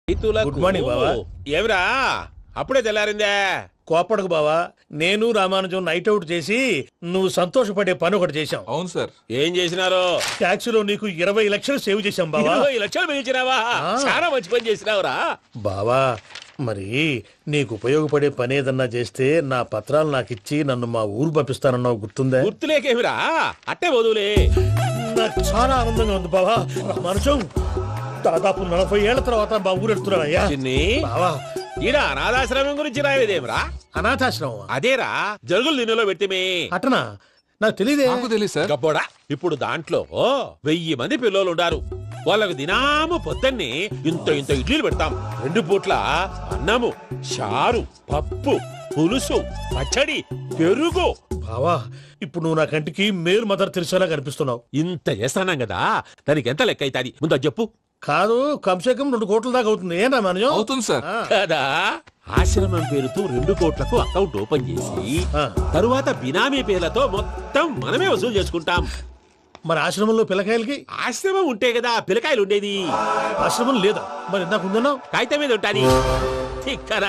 Good morning బావా. ఏమిరా అప్పుడే తెల్లారిందే? కోపడకు బావా, నేను రామానుజం నైట్ అవుట్ చేసి నువ్వు సంతోషపడే పని ఒకటి చేశాం. అవును సార్. ఏం చేసినారు? ట్యాక్సీలో నీకు 20 లక్షలు సేవ్ చేశాం బావా. 20 లక్షలు మిగిల్చినావా? చాలా మంచి పని చేసినావురా బావా. మరి నీకు ఉపయోగపడే పని ఏదన్నా చేస్తే నా పత్రాలు నాకిచ్చి నన్ను మా ఊరు పంపిస్తానన్నావు, గుర్తుందా? గుర్తులేకేమిరా, అట్టే వదులే. నాకు చాలా ఆనందంగా ఉంది బావా. రామానుజం దాదాపు 40 ఏళ్ల తర్వాత మా ఊరు వెళ్తున్నానయ్యా. చిన్ని బావా, ఈడ అనాథాశ్రమం గురించి రాయలేదేమిరా? అనాథాశ్రమం అదేరా జరుగులు నిన్నులో పెట్టిమే. అటనా? నాకు తెలియదే. నాకు తెలియదు సార్. గబ్బోడా, ఇప్పుడు దాంట్లో 1000 మంది పిల్లలు ఉండారు. వాళ్ళకు దినాము పొద్దున్నే ఇంత ఇంత ఇడ్లీలు పెడతాం. 2 పూట్ల అన్నము, చారు, పప్పు, పులుసు, పచ్చడి, పెరుగు. బావా, ఇప్పుడు నువ్వు నా కంటికి మేలు మదర్ తెలిసేలా కనిపిస్తున్నావు. ఇంత చేస్తానం కదా, దానికి ఎంత లెక్క అవుతుంది ముందు అది చెప్పు. కాదు, కంసేకం 2 కోట్ల దాకా అవుతుంది. ఏం రామానుజం? అవుతుంది సార్. కదా, ఆశ్రమం పేరుతో 2 కోట్లకు అకౌంట్ ఓపెన్ చేసి ఆ. తరువాత బినామీ పేర్లతో మొత్తం మనమే వసూలు చేసుకుంటాం. మరి ఆశ్రమంలో పిల్లకాయలకి? ఆశ్రమం ఉంటే కదా పిల్లకాయలు ఉండేది. ఆశ్రమం లేదా? మరి ఇందాక ఉందన్నావు. కాగితం మీద ఉంటాది. ఇక్కడ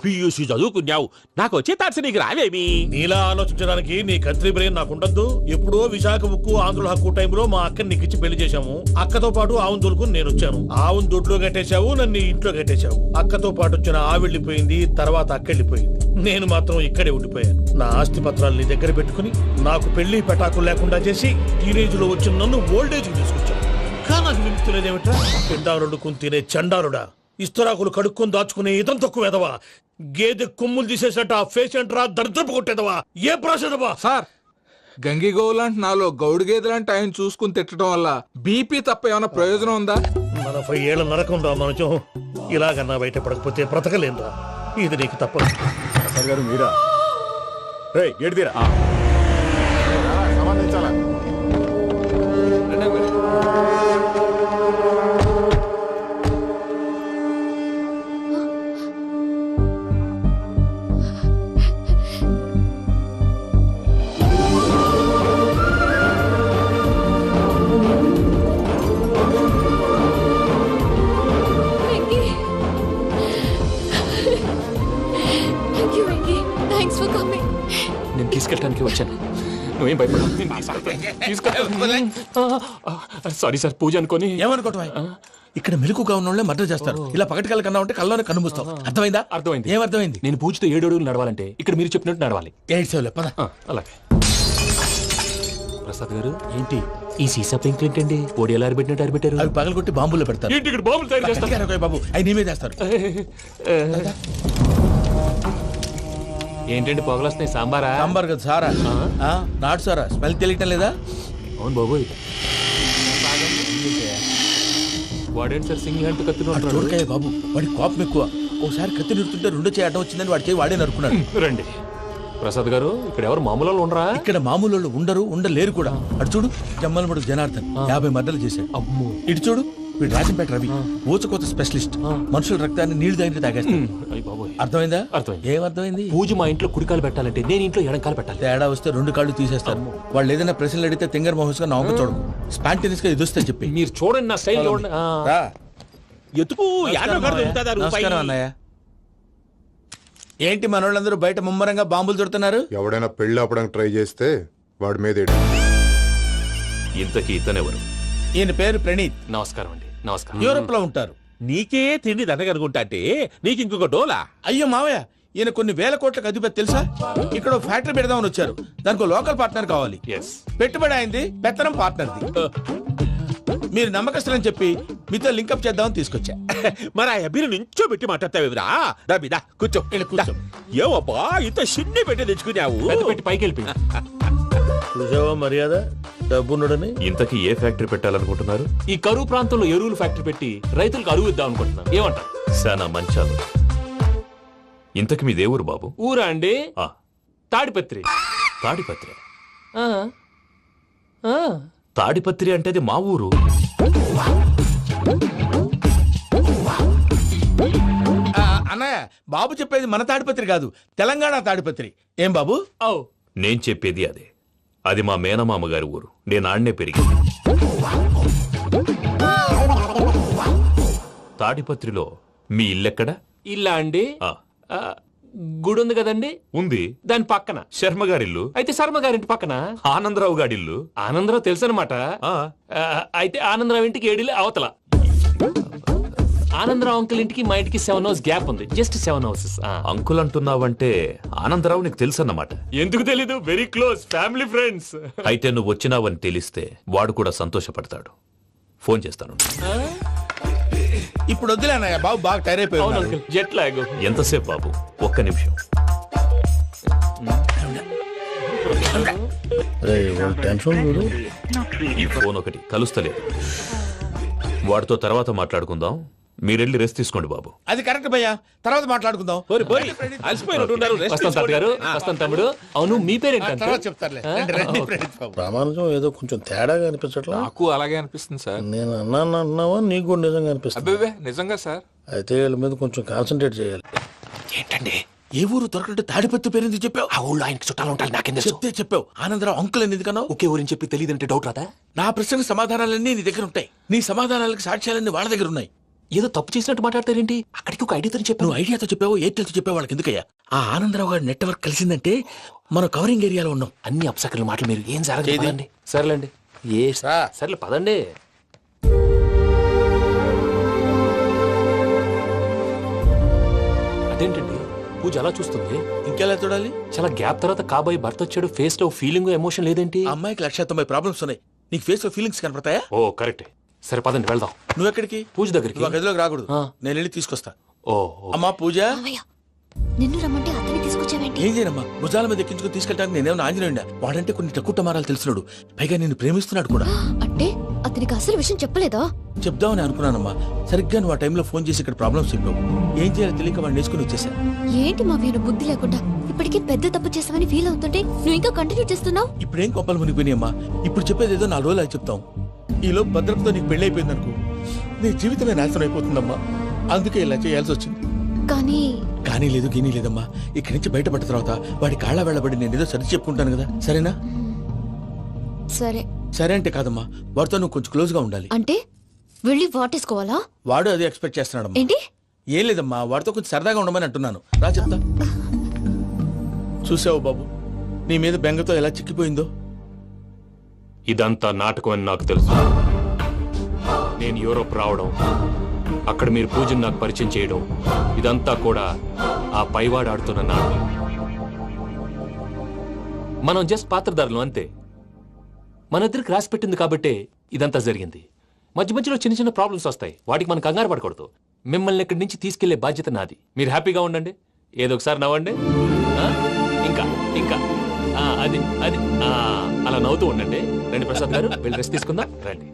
పియూసీ చదువుకున్నావు, నాకు వచ్చే తాట్స్ నీకు రావేమి? నీలా ఆలోచించడానికి నీ కత్రి బ్రెయిన్ నాకు ఉండద్దు. ఎప్పుడో విశాఖ ఉక్కు ఆంధ్రుల హక్కు టైంలో మా అక్కని నీకిచ్చి పెళ్లి చేశాము. అక్కతో పాటు ఆవును దొడుకుని నేను వచ్చాను. ఆవును దొడ్లో కట్టేశావు, నన్ను ఇంట్లో కట్టేశావు. అక్కతో పాటు వచ్చిన ఆవిళ్ళిపోయింది, తర్వాత అక్కెళ్ళిపోయింది. నేను మాత్రం ఇక్కడే ఉండిపోయాను. నా ఆస్తి పత్రాలు నీ దగ్గర పెట్టుకుని నాకు పెళ్లి పెటాకులు లేకుండా చేసి టీనేజ్ లో వచ్చిన నన్ను ఓల్డేజ్ తీసుకొచ్చాను. కానీ నాకు విముక్తి లేదేమిట్రా? పిండారుడుకుని తినే చండారుడా, ఇస్తరాకులు కడుక్కొని దాచుకునే ఇతం తక్కువ ఎదవా, గేదె కొమ్ములు తీసేసట ఆ పేషెంట్ రా దరిద్రపు కొట్టేదవా, ఏ ప్రాసెదవా? సార్, గంగి గోవులాంటి నాలో గౌడు గేదెలాంటి ఆయన చూసుకుని తిట్టడం వల్ల బీపీ తప్ప ఏమైనా ప్రయోజనం ఉందా? 40 ఏళ్ల నరకం రా మనచం. ఇలాగన్నా బయటపడకపోతే బ్రతకలేనురా. ఇది నీకు తప్పదు. గారు మీరా? గేట్ తీరా. సంబంధించాలా? నేను తీసుకెళ్ళడానికి వచ్చాను, నువ్వేం భయపడవు. సారీ సార్, పూజ అనుకోని. ఏమనుకోవటం? ఇక్కడ మెలకుగా ఉన్న వాళ్ళే మర్డర్ చేస్తారు. ఇలా పగటి కళ్ళ కన్నా ఉంటే కళ్ళలోనే కనుమూస్తావు. అర్థమైందా? అర్థమైంది. ఏమర్థమైంది? నేను పూజతో 7 అడుగులు నడవాలంటే ఇక్కడ మీరు చెప్పినట్టు నడవాలి. 8 సేవలే పద. అలాగే. ప్రసాద్ గారు, ఏంటి ఈ సీసా పెంకులు ఏంటండి? పొడి ఎలా అరబెట్టినట్టు అరబెట్టారు? అవి పగలగొట్టి బాంబుల్లో పెడతారు. ఏంటి ఇక్కడ బాంబులు తయారు చేస్తారు? గట్టిగా అరవై బాబు, అవి నీవే చేస్తారు. ఏంటండి పొగలు వస్తున్నాయి? సాంబారా? సాంబార్ కదా సారా. నాటు సారా. స్మెల్ తెలియటం లేదా? అవును బాబోయ్. వాడేంటి సార్ సింగిల్ హ్యాండ్ కత్తిని? చూడకాయ బాబు, వాడి కోపం ఎక్కువ. ఒకసారి కత్తి నిరుతుంటే 2 చేయి అడ్డం వచ్చిందని వాడి చేయి వాడే నరుకున్నాడు. రండి ప్రసాద్ గారు, ఇక్కడ ఎవరు మామూలు వాళ్ళు ఉండరా? ఇక్కడ మామూలు వాళ్ళు ఉండరు, ఉండలేరు కూడా. అటు చూడు, జమ్మలమడుగు జనార్దన్ 50 మర్డర్లు చేశాడు. అమ్మో. ఇటు చూడు, వీడు రాజంపేట రవి, ఊచకోత స్పెషలిస్ట్. మనుషుల రక్తాన్ని నీళ్లు తాగితే తాగేస్తాడు. అర్థమైందా? అర్థమైంది. ఏమర్థమైంది? పూజ మా ఇంట్లో కుడికాలు పెట్టాలంటే నేను ఇంట్లో ఎడంకాలు పెట్టాలి. తేడా వస్తే 2 కాళ్ళు తీసేస్తారు. వాళ్ళు ఏదైనా ప్రశ్నలు అడిగితే తింగర్ మహోస్ గా నవ్వు చూడకు. స్పాంటినియస్ గా ఎదుస్తా చెప్పి. మీరు చూడండి నా స్టైల్ చూడండి. రా. ఎతుకు నమస్కారం అన్నయ్య. ఏంటి మనోళ్ళందరూ బయట ముమ్మరంగా బాంబులు దొరుకుతున్నారు? ఎవడైనా పెళ్లి ఆపడానికి ట్రై చేస్తే వాడి మీద ఇంతకీ ఇతనెవరు? ఈయన పేరు ప్రణీత్. నమస్కారం అండి. నమస్కారం. యూరోప్ లో ఉంటారు. నీకే తిండి దండగనుకుంటా అంటే నీకు ఇంకొక డోలా? అయ్యో మావయ్య, ఈయన కొన్ని వేల కోట్లకు అధిపతి తెలుసా? ఇక్కడ ఫ్యాక్టరీ పెడదామని వచ్చారు. దానికి లోకల్ పార్ట్నర్ కావాలి. Yes. పెట్టుబడి అయింది, పెత్తనం పార్ట్నర్ది. మీరు నమ్మకస్తులని చెప్పి మీతో లింకప్ చేద్దామని తీసుకొచ్చా. మరి ఆ అబ్బిని నుంచో పెట్టి మాట్లాడతావేమిరా? రబిదా కూర్చో. కూర్చో. ఏవబ్బా ఇంత సిన్ని పెట్టి తెచ్చుకున్నావు? పెద్ద పెట్టి పైకి వెళ్ళిపోయి. చూసావా మర్యాద, డబ్బున్నడని. ఇంతకీ ఏ ఫ్యాక్టరీ పెట్టాలనుకుంటున్నారు? ఈ కరువు ప్రాంతంలో ఎరువులు ఫ్యాక్టరీ పెట్టి రైతులకు అరువు ఇద్దాం అనుకుంటున్నాను. ఏమంటారు? శానా మంచాలు. ఇంతకి మీ దేవురు బాబు? ఊరా అండి? ఆ, తాడిపత్రి. తాడిపత్రి. ఆ. ఆ. తాడిపత్రి అంటే అది మా ఊరు. అన్నయ్య, బాబు చెప్పేది మన తాడిపత్రి కాదు, తెలంగాణ తాడిపత్రి. ఏం బాబు? నేను చెప్పేది అదే. అది మా మేనమామ గారి ఊరు. నేను ఆడనే పెరిగింది. తాడిపత్రిలో మీ ఇల్లెక్కడ? ఇల్లా అండి ఆ, ఆ, గుడి ఉంది కదండి ఉంది. దాని పక్కన. శర్మ గారిల్లు. అయితే శర్మ గారింటి పక్కన ఆనందరావు గారిల్లు. ఆనందరావు తెలుసు అనమాట. ఆ, అయితే ఆనందరావు ఇంటికి 7 అవతల. ఆనందరావు అంకుల్ ఇంటికి మా ఇంటికి 7 hours గ్యాప్ ఉంది. Just 7 houses. అంకుల్ అంటున్నావంటే ఆనందరావు నీకు తెలుసన్నమాట. ఎందుకు తెలీదు? Very close family friends. అయితే నువ్వు వచ్చినావని తెలిస్తే వాడు కూడా సంతోషపడతాడు. ఫోన్ చేస్తాను. ఇప్పుడు వద్దులే అన్నయ్య, బాబు బాగా టైర్ అవును అయిపోయాడు. Uncle, jet lag. ఎంతసేపు బాబు? ఒక్క నిమిషం. టెన్షన్ చూడు. ఈ ఫోన్ ఒకటి కలుస్తలేదు. వాడితో తర్వాత మాట్లాడుకుందాం. మీరెళ్ళి రెస్ట్ తీసుకోండి బాబు. అది కరెక్ట్ భయ్యా, తర్వాత మాట్లాడుకుందాం. అలసిపోయినట్టున్నారు, rest వస్తాం తాత గారు, వస్తాం తమ్ముడు. అవును, మీ పేరేంటి తర్వాత అంకుల్? చెప్తారులే. రండి, రండి, ప్రణీత్ బాబు. ప్రామాణికం ఏదో కొంచెం తేడాగా అనిపించట్లా. నాకు అలాగే అనిపిస్తుంది సార్. నేను అన్నావా నీకు కూడా నిజంగా అనిపిస్తుంది. అబ్బే నిజంగా సార్. అయితే వీళ్ళ మీద కొంచెం కాన్సన్ట్రేట్ చేయాలి. ఏంటండి ఏ ఊరు దొరకట్టు తాడిపత్రి పేరు ఎందుకు చెప్పావు? ఆ ఊళ్ళో ఆయనకి చుట్టాలు ఉంటారు, నాకేం తెలుసు? చెప్తే చెప్పావు. ఆనందరావు అంకుల్ అని ఎందుకన్నావు? ఒకే ఊరిని చెప్పి తెలియదంటే డౌట్ రాదా? నా ప్రశ్నకు సమాధానాలన్నీ నీ దగ్గర ఉంటాయి. నీ సమాధానాలకు సాక్ష్యాలన్నీ వాళ్ళ దగ్గర ఉన్నాయి. ఏదో తప్పు చేసినట్టు మాట్లాడతారేంటి? అక్కడికి ఒక ఐడియాతో చెప్పాను. నువ్వు ఐడియాతో చెప్పావు, ఎయిర్టెల్తో చెప్పావు, వాళ్ళకి ఎందుకయ్యా? ఆ ఆనందరావు గారి నెట్వర్క్ కలిసిందంటే మనం కవరింగ్ ఏరియాలో ఉన్నాం. అన్ని అప్సకర్ల మాటలు మీరు ఏం జరగదు. ఏది? పదండి. సర్లేండి. సర్లే పదండి. అదేంటండి పూజ అలా చూస్తుంది? ఇంకెలా చూడాలి? చాలా గ్యాప్ తర్వాత కాబోయే భర్త వచ్చాడు, ఫేస్ లో ఫీలింగ్ ఎమోషన్ లేదేంటి? ఆ అమ్మాయికి 190 ప్రాబ్లమ్స్ ఉన్నాయి. నీకు ఫేస్ లో ఫీలింగ్స్ కనపడతాయా? ఓ కరెక్ట్. సరే పదండి వెళ్దాం. నువ్వు ఎక్కడికి? పూజ దగ్గరికి. నువ్వు ఆ గదిలోకి రాకూడదు. ఆ. నేను వెళ్ళి తీసుకొస్తా. ఓ అమ్మా పూజ, మావయ్య, నిన్ను రమ్మంటే అతన్ని తీసుకొచ్చావేంటి? ఏం చేయనమ్మా, భుజాల మీద ఎక్కించుకుని తీసుకెళ్ళడానికి నేనేమన్నా ఆంజనేయుడా? వాడంటే కొన్ని తక్కువ టమారాలు తెలిసినాడు, పైగా నిన్ను ప్రేమిస్తున్నాడు కూడా. అంటే అతనికి అసలు విషయం చెప్పలేదా? చెప్దామని అనుకున్నానమ్మా, సరిగ్గా నువ్వు ఆ టైంలో ఫోన్ చేసి ఇక్కడ ప్రాబ్లమ్స్ చెప్పావు. ఏం చేయాలో తెలియక వాడిని వేసుకుని వచ్చేసా. ఏంటి మావయ్య బుద్ధి లేకుండా? ఇప్పటికీ పెద్ద తప్పు చేసావని ఫీల్ అవుతుంటే నువ్వు ఇంకా కంటిన్యూ చేస్తున్నావు. ఇప్పుడేం కొప్పలు మునిగిపోయినాయమ్మా. ఇప్పుడు చెప్పేది ఏదో 4 రోజులు అది చెప్తాం. ఈలో భద్రతతో నీకు పెళ్లి అయిపోయింది అనుకో, నీ జీవితమే నాశనం అయిపోతుందమ్మా. అందుకే ఇలా చేయాల్సి వచ్చింది. కానీ లేదు గీనీ లేదమ్మా. ఇక్కడి నుంచి బయటపడ్డ తర్వాత వాడి కాళ్ళ వెళ్ళబడి నేను ఏదో సరి చెప్పుకుంటాను కదా, సరేనా? సరే సరే అంటే కాదమ్మా, వాడితో నువ్వు కొంచెం క్లోజ్ గా ఉండాలి. అంటే వెళ్ళి వాటేసుకోవాలా? వాడు అది ఎక్స్పెక్ట్ చేస్తున్నాడమ్మా. ఏంటి? ఏం లేదమ్మా, వాడితో కొంచెం సరదాగా ఉండమని అంటున్నాను. రా చెప్తా. చూసావు బాబు, నీ మీద బెంగతో ఎలా చిక్కిపోయిందో. ఇదంతా నాటకం అని నాకు తెలుసు. నేను యూరోప్ రావడం, అక్కడ మీరు పూజను నాకు పరిచయం చేయడం, ఇదంతా కూడా ఆ పైవాడు ఆడుతున్న నాటకం. మనం జస్ట్ పాత్రధారులు అంతే. మన ఇద్దరికి రాసి పెట్టింది కాబట్టే ఇదంతా జరిగింది. మధ్య మధ్యలో చిన్న చిన్న ప్రాబ్లమ్స్ వస్తాయి, వాటికి మనం కంగారు పడకూడదు. మిమ్మల్ని ఇక్కడి నుంచి తీసుకెళ్లే బాధ్యత నాది. మీరు హ్యాపీగా ఉండండి, ఏదో ఒకసారి నవ్వండి. ఆ? ఇంకా ఇంకా అది అది అలా నవ్వుతూ ఉండండి. రండి ప్రసాద్ గారు, వెళ్ళి రెస్ట్ తీసుకుందాం. రండి.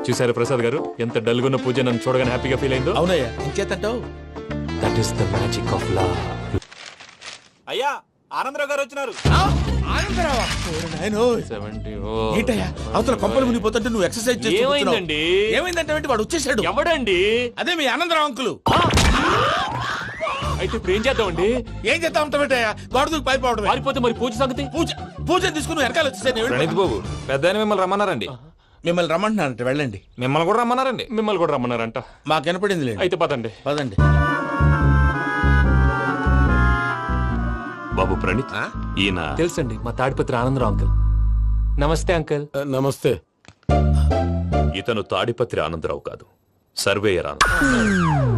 చూసారు ప్రసాద్ గారు, ఎంత డల్గున్న పూజ నన్ను చూడగానే హ్యాపీగా ఫీల్ అయిందో. అవునయ్యా, ఇంకేతంటావు? That is the magic of love. అయ్యా ఆనందరావు గారు వచ్చినారు. ఆనందరావా? ఓరి నాయనో. 70. ఏంటయ్యా అవతల కొంపలు మునిగిపోతుంటే నువ్వు ఎక్సర్సైజ్ చేస్తూ కూర్చున్నావు. ఏమైందండి? ఏమైందంటే వాడు వచ్చేసాడు. ఎవడండి? అదే మీ ఆనందరావు అంకులు. అయితే ఇప్పుడు ఏం చేద్దామండి? ఏం చేస్తా ఉంటావేటయ్యా, గొడవకు పైపోవడమే. పారిపోతే మరి పూజ సంగతి? పూజ తీసుకుని వెనకాల వచ్చేసాను. ప్రణీత్ బాబు, పెద్ద మిమ్మల్ని రమ్మన్నారండి. మిమ్మల్ని రమ్మంటున్నారంట, వెళ్ళండి. మిమ్మల్ని కూడా రమ్మన్నారండి. మిమ్మల్ని కూడా రమ్మన్నారంట. మాకు వినపడింది లేదు. అయితే పదండి. పదండి. బాబు ప్రణీత్, ఈయన తెలుసండి, మా తాడిపత్రి ఆనందరావు అంకుల్. నమస్తే అంకుల్. నమస్తే. ఇతను తాడిపత్రి ఆనందరావు కాదు, సర్వేయర్ ఆనందరావు.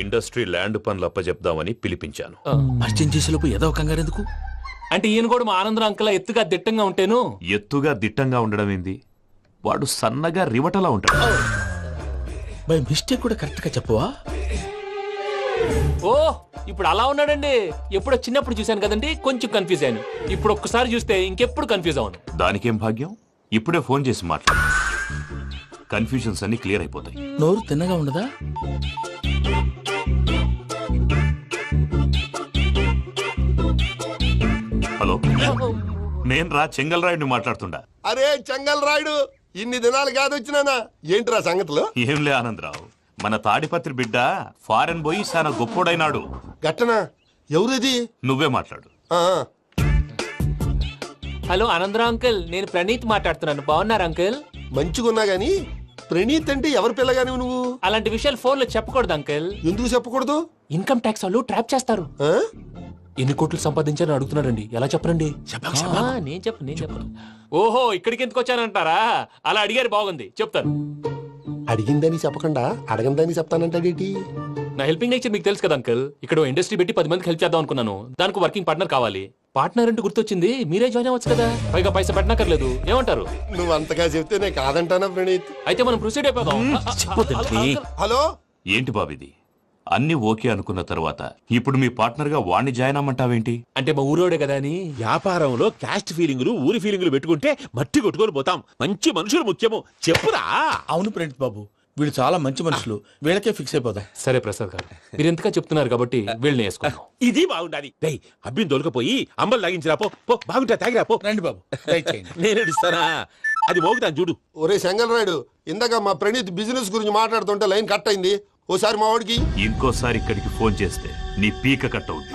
ఇండస్ట్రీ ల్యాండ్ పనులు అప్పచెప్దామని పిలిపించాను. పరిచయం చేసేలోపు ఏదో కంగారు ఎందుకు? అంటే ఈయన కూడా మా ఆనందరావు అంకుల్ ఎత్తుగా దిట్టంగా ఉంటేను. ఎత్తుగా దిట్టంగా ఉండడం ఏంది, వాడు సన్నగా రివటలా ఉంటాడు. బై మిస్టేక్ కూడా కరెక్ట్ గా చెప్పవా? ఓ ఇప్పుడు అలా ఉన్నాడండి. ఎప్పుడో చిన్నప్పుడు చూశాను కదండి, కొంచెం కన్ఫ్యూజ్ అయ్యాను. ఇప్పుడు ఒక్కసారి చూస్తే ఇంకెప్పుడు కన్ఫ్యూజ్ అవ్వను. దానికేం భాగ్యం, ఇప్పుడే ఫోన్ చేసి మాట్లాడు. కన్ఫ్యూజన్స్ అన్ని క్లియర్ అయిపోతాయి. నోరు తిన్నగా ఉండదా? హలో, నేను రా చెంగల్రాయుడిని మాట్లాడుతుండా. అరే చెంగల్ రాయుడు, ఇన్ని దినాలు కాదు వచ్చినానా? ఏంట్రా సంగతులు? ఏంలే ఆనందరావు, మన తాడిపత్రి బిడ్డ ఫారెన్ పోయి చాలా గొప్పోడైనాడు. గట్టనా? ఎవరిది? నువ్వే మాట్లాడు. ఆ, హలో ఆనందరావు అంకుల్, నేను ప్రణీత్ మాట్లాడుతున్నాను. బాగున్నారు అంకుల్? మంచిగున్నా గాని ప్రణీత్ అంటే ఎవరి పిల్లగాని నువ్వు? అలాంటి విషయాలు ఫోన్ లో చెప్పకూడదు అంకుల్. ఎందుకు చెప్పకూడదు? ఇన్కమ్ ట్యాక్స్ వాళ్ళు ట్రాప్ చేస్తారు. ఆ? ఎన్ని కోట్లు సంపాదించాలని అడుగుతున్నారండి, ఎలా చెప్పరండి? నేను చెప్పను. ఓహో, ఇక్కడికి ఎందుకు వచ్చానంటారా? అలా అడిగారు, బాగుంది, చెప్తాను. అడిగిందని చెప్పకుండా అడగందని చెప్తానంటాడేటి? నా హెల్పింగ్ నేచర్ మీకు తెలుసు కదా అంకుల్. ఇక్కడ ఇండస్ట్రీ పెట్టి 10 మందికి హెల్ప్ చేద్దాం అనుకున్నాను. దానికి వర్కింగ్ పార్ట్నర్ కావాలి. పార్ట్నర్ అంటే గుర్తొచ్చింది, మీరే జాయిన్ అవ్వచ్చు కదా, పైగా పైసా పెట్టనక్కర్లేదు. ఏమంటారు? నువ్వు అంతగా చెప్తే నేను కాదంటానా ప్రణీత్? అయితే మనం ప్రొసీడ్ అయిపోదాం. హలో, ఏంటి బాబిది? అన్ని ఓకే అనుకున్న తర్వాత ఇప్పుడు మీ పార్ట్నర్ గా వాణ్ణి జాయిన్ అమ్మంటావేంటి? అంటే మా ఊరోడే కదా అని. వ్యాపారంలో క్యాస్ట్ ఫీలింగులు ఊరి ఫీలింగులు పెట్టుకుంటే మట్టి కొట్టుకొని పోతాం. మంచి మనుషులు ముఖ్యము, చెప్పురా. అవును ప్రణీత్ బాబు, వీళ్ళు చాలా మంచి మనుషులు, వీళ్ళకే ఫిక్స్ అయిపోదాం. సరే ప్రసాద్ గారు, మీరు ఎంతగా చెప్తున్నారు కాబట్టి వీళ్ళని వేసుకుందాం. ఇది బాగుండాలి. డై అబ్బిని దొలకపోయి అంబలు లాగించిరా పో. బాగుంటా తాగిరా పో. రండి బాబు, దయచేయండి. నేను ఇస్తానా? అది మోగుతాను చూడు. ఒరే చెంగల్ రాయుడు, ఇందాక మా ప్రణీత్ బిజినెస్ గురించి మాట్లాడుతుంటే లైన్ కట్ అయింది. ఓసారి మా వాడికి. ఇంకోసారి ఇక్కడికి ఫోన్ చేస్తే నీ పీక కట్ అవుద్ది.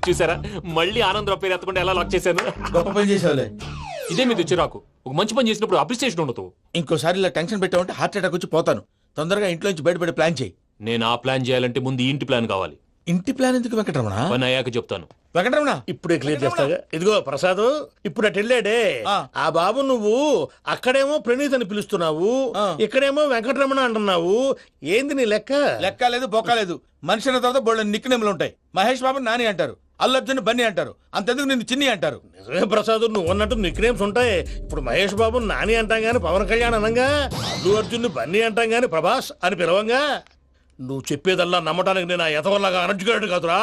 చూసారా, మళ్ళీ ఆనందరావు పేరు ఎత్తకుండా ఎలా లాక్ చేశాను. గొప్ప పని చేసేవాళ్ళే. ఇదే మీద చిరాకు. ఒక మంచి పని చేసినప్పుడు అప్రిసియేషన్ ఉండదు. ఇంకోసారి ఇలా టెన్షన్ పెట్టామంటే హార్ట్ అటాక్ వచ్చి పోతాను. తొందరగా ఇంట్లో నుంచి బయటపడే ప్లాన్ చేయి. నేను ఆ ప్లాన్ చేయాలంటే ముందు ఈ ఇంటి ప్లాన్ కావాలి. ఇంటి ప్లాన్ ఎందుకు వెంకటరమణ? పని అయ్యాక చెప్తాను. వెంకటరమణ, ఇప్పుడే క్లియర్ చేస్తాగా. ఇదిగో ప్రసాద్, ఇప్పుడు అటు వెళ్ళాడే ఆ. ఆ బాబు, నువ్వు అక్కడేమో ప్రణీత్ అని పిలుస్తున్నావు, ఆ. ఇక్కడేమో వెంకటరమణ అంటున్నావు. ఏంది నీ లెక్క? లెక్క లేదు బొక్క లేదు. మనిషి అన్న తర్వాత బోళ్ళ నిక్నెములు ఉంటాయి. మహేష్ బాబు నాని అంటారు, అల్లు అర్జున్ బన్నీ అంటారు, అంతెందుకు నిన్ను చిన్ని అంటారు. నిజమే ప్రసాద్, నువ్వు అన్నట్టు నిక్నేమ్స్ ఉంటాయి. ఇప్పుడు మహేష్ బాబు నాని అంటాం గాని పవన్ కళ్యాణ్ అనంగా, అల్లు అర్జున్ బన్నీ అంటాం గాని ప్రభాస్ అని పిలవంగా. నువ్వు చెప్పేదల్లా నమ్మటానికి నేను ఎతవల్లాగా అనర్జుకేటెడ్ కాదురా.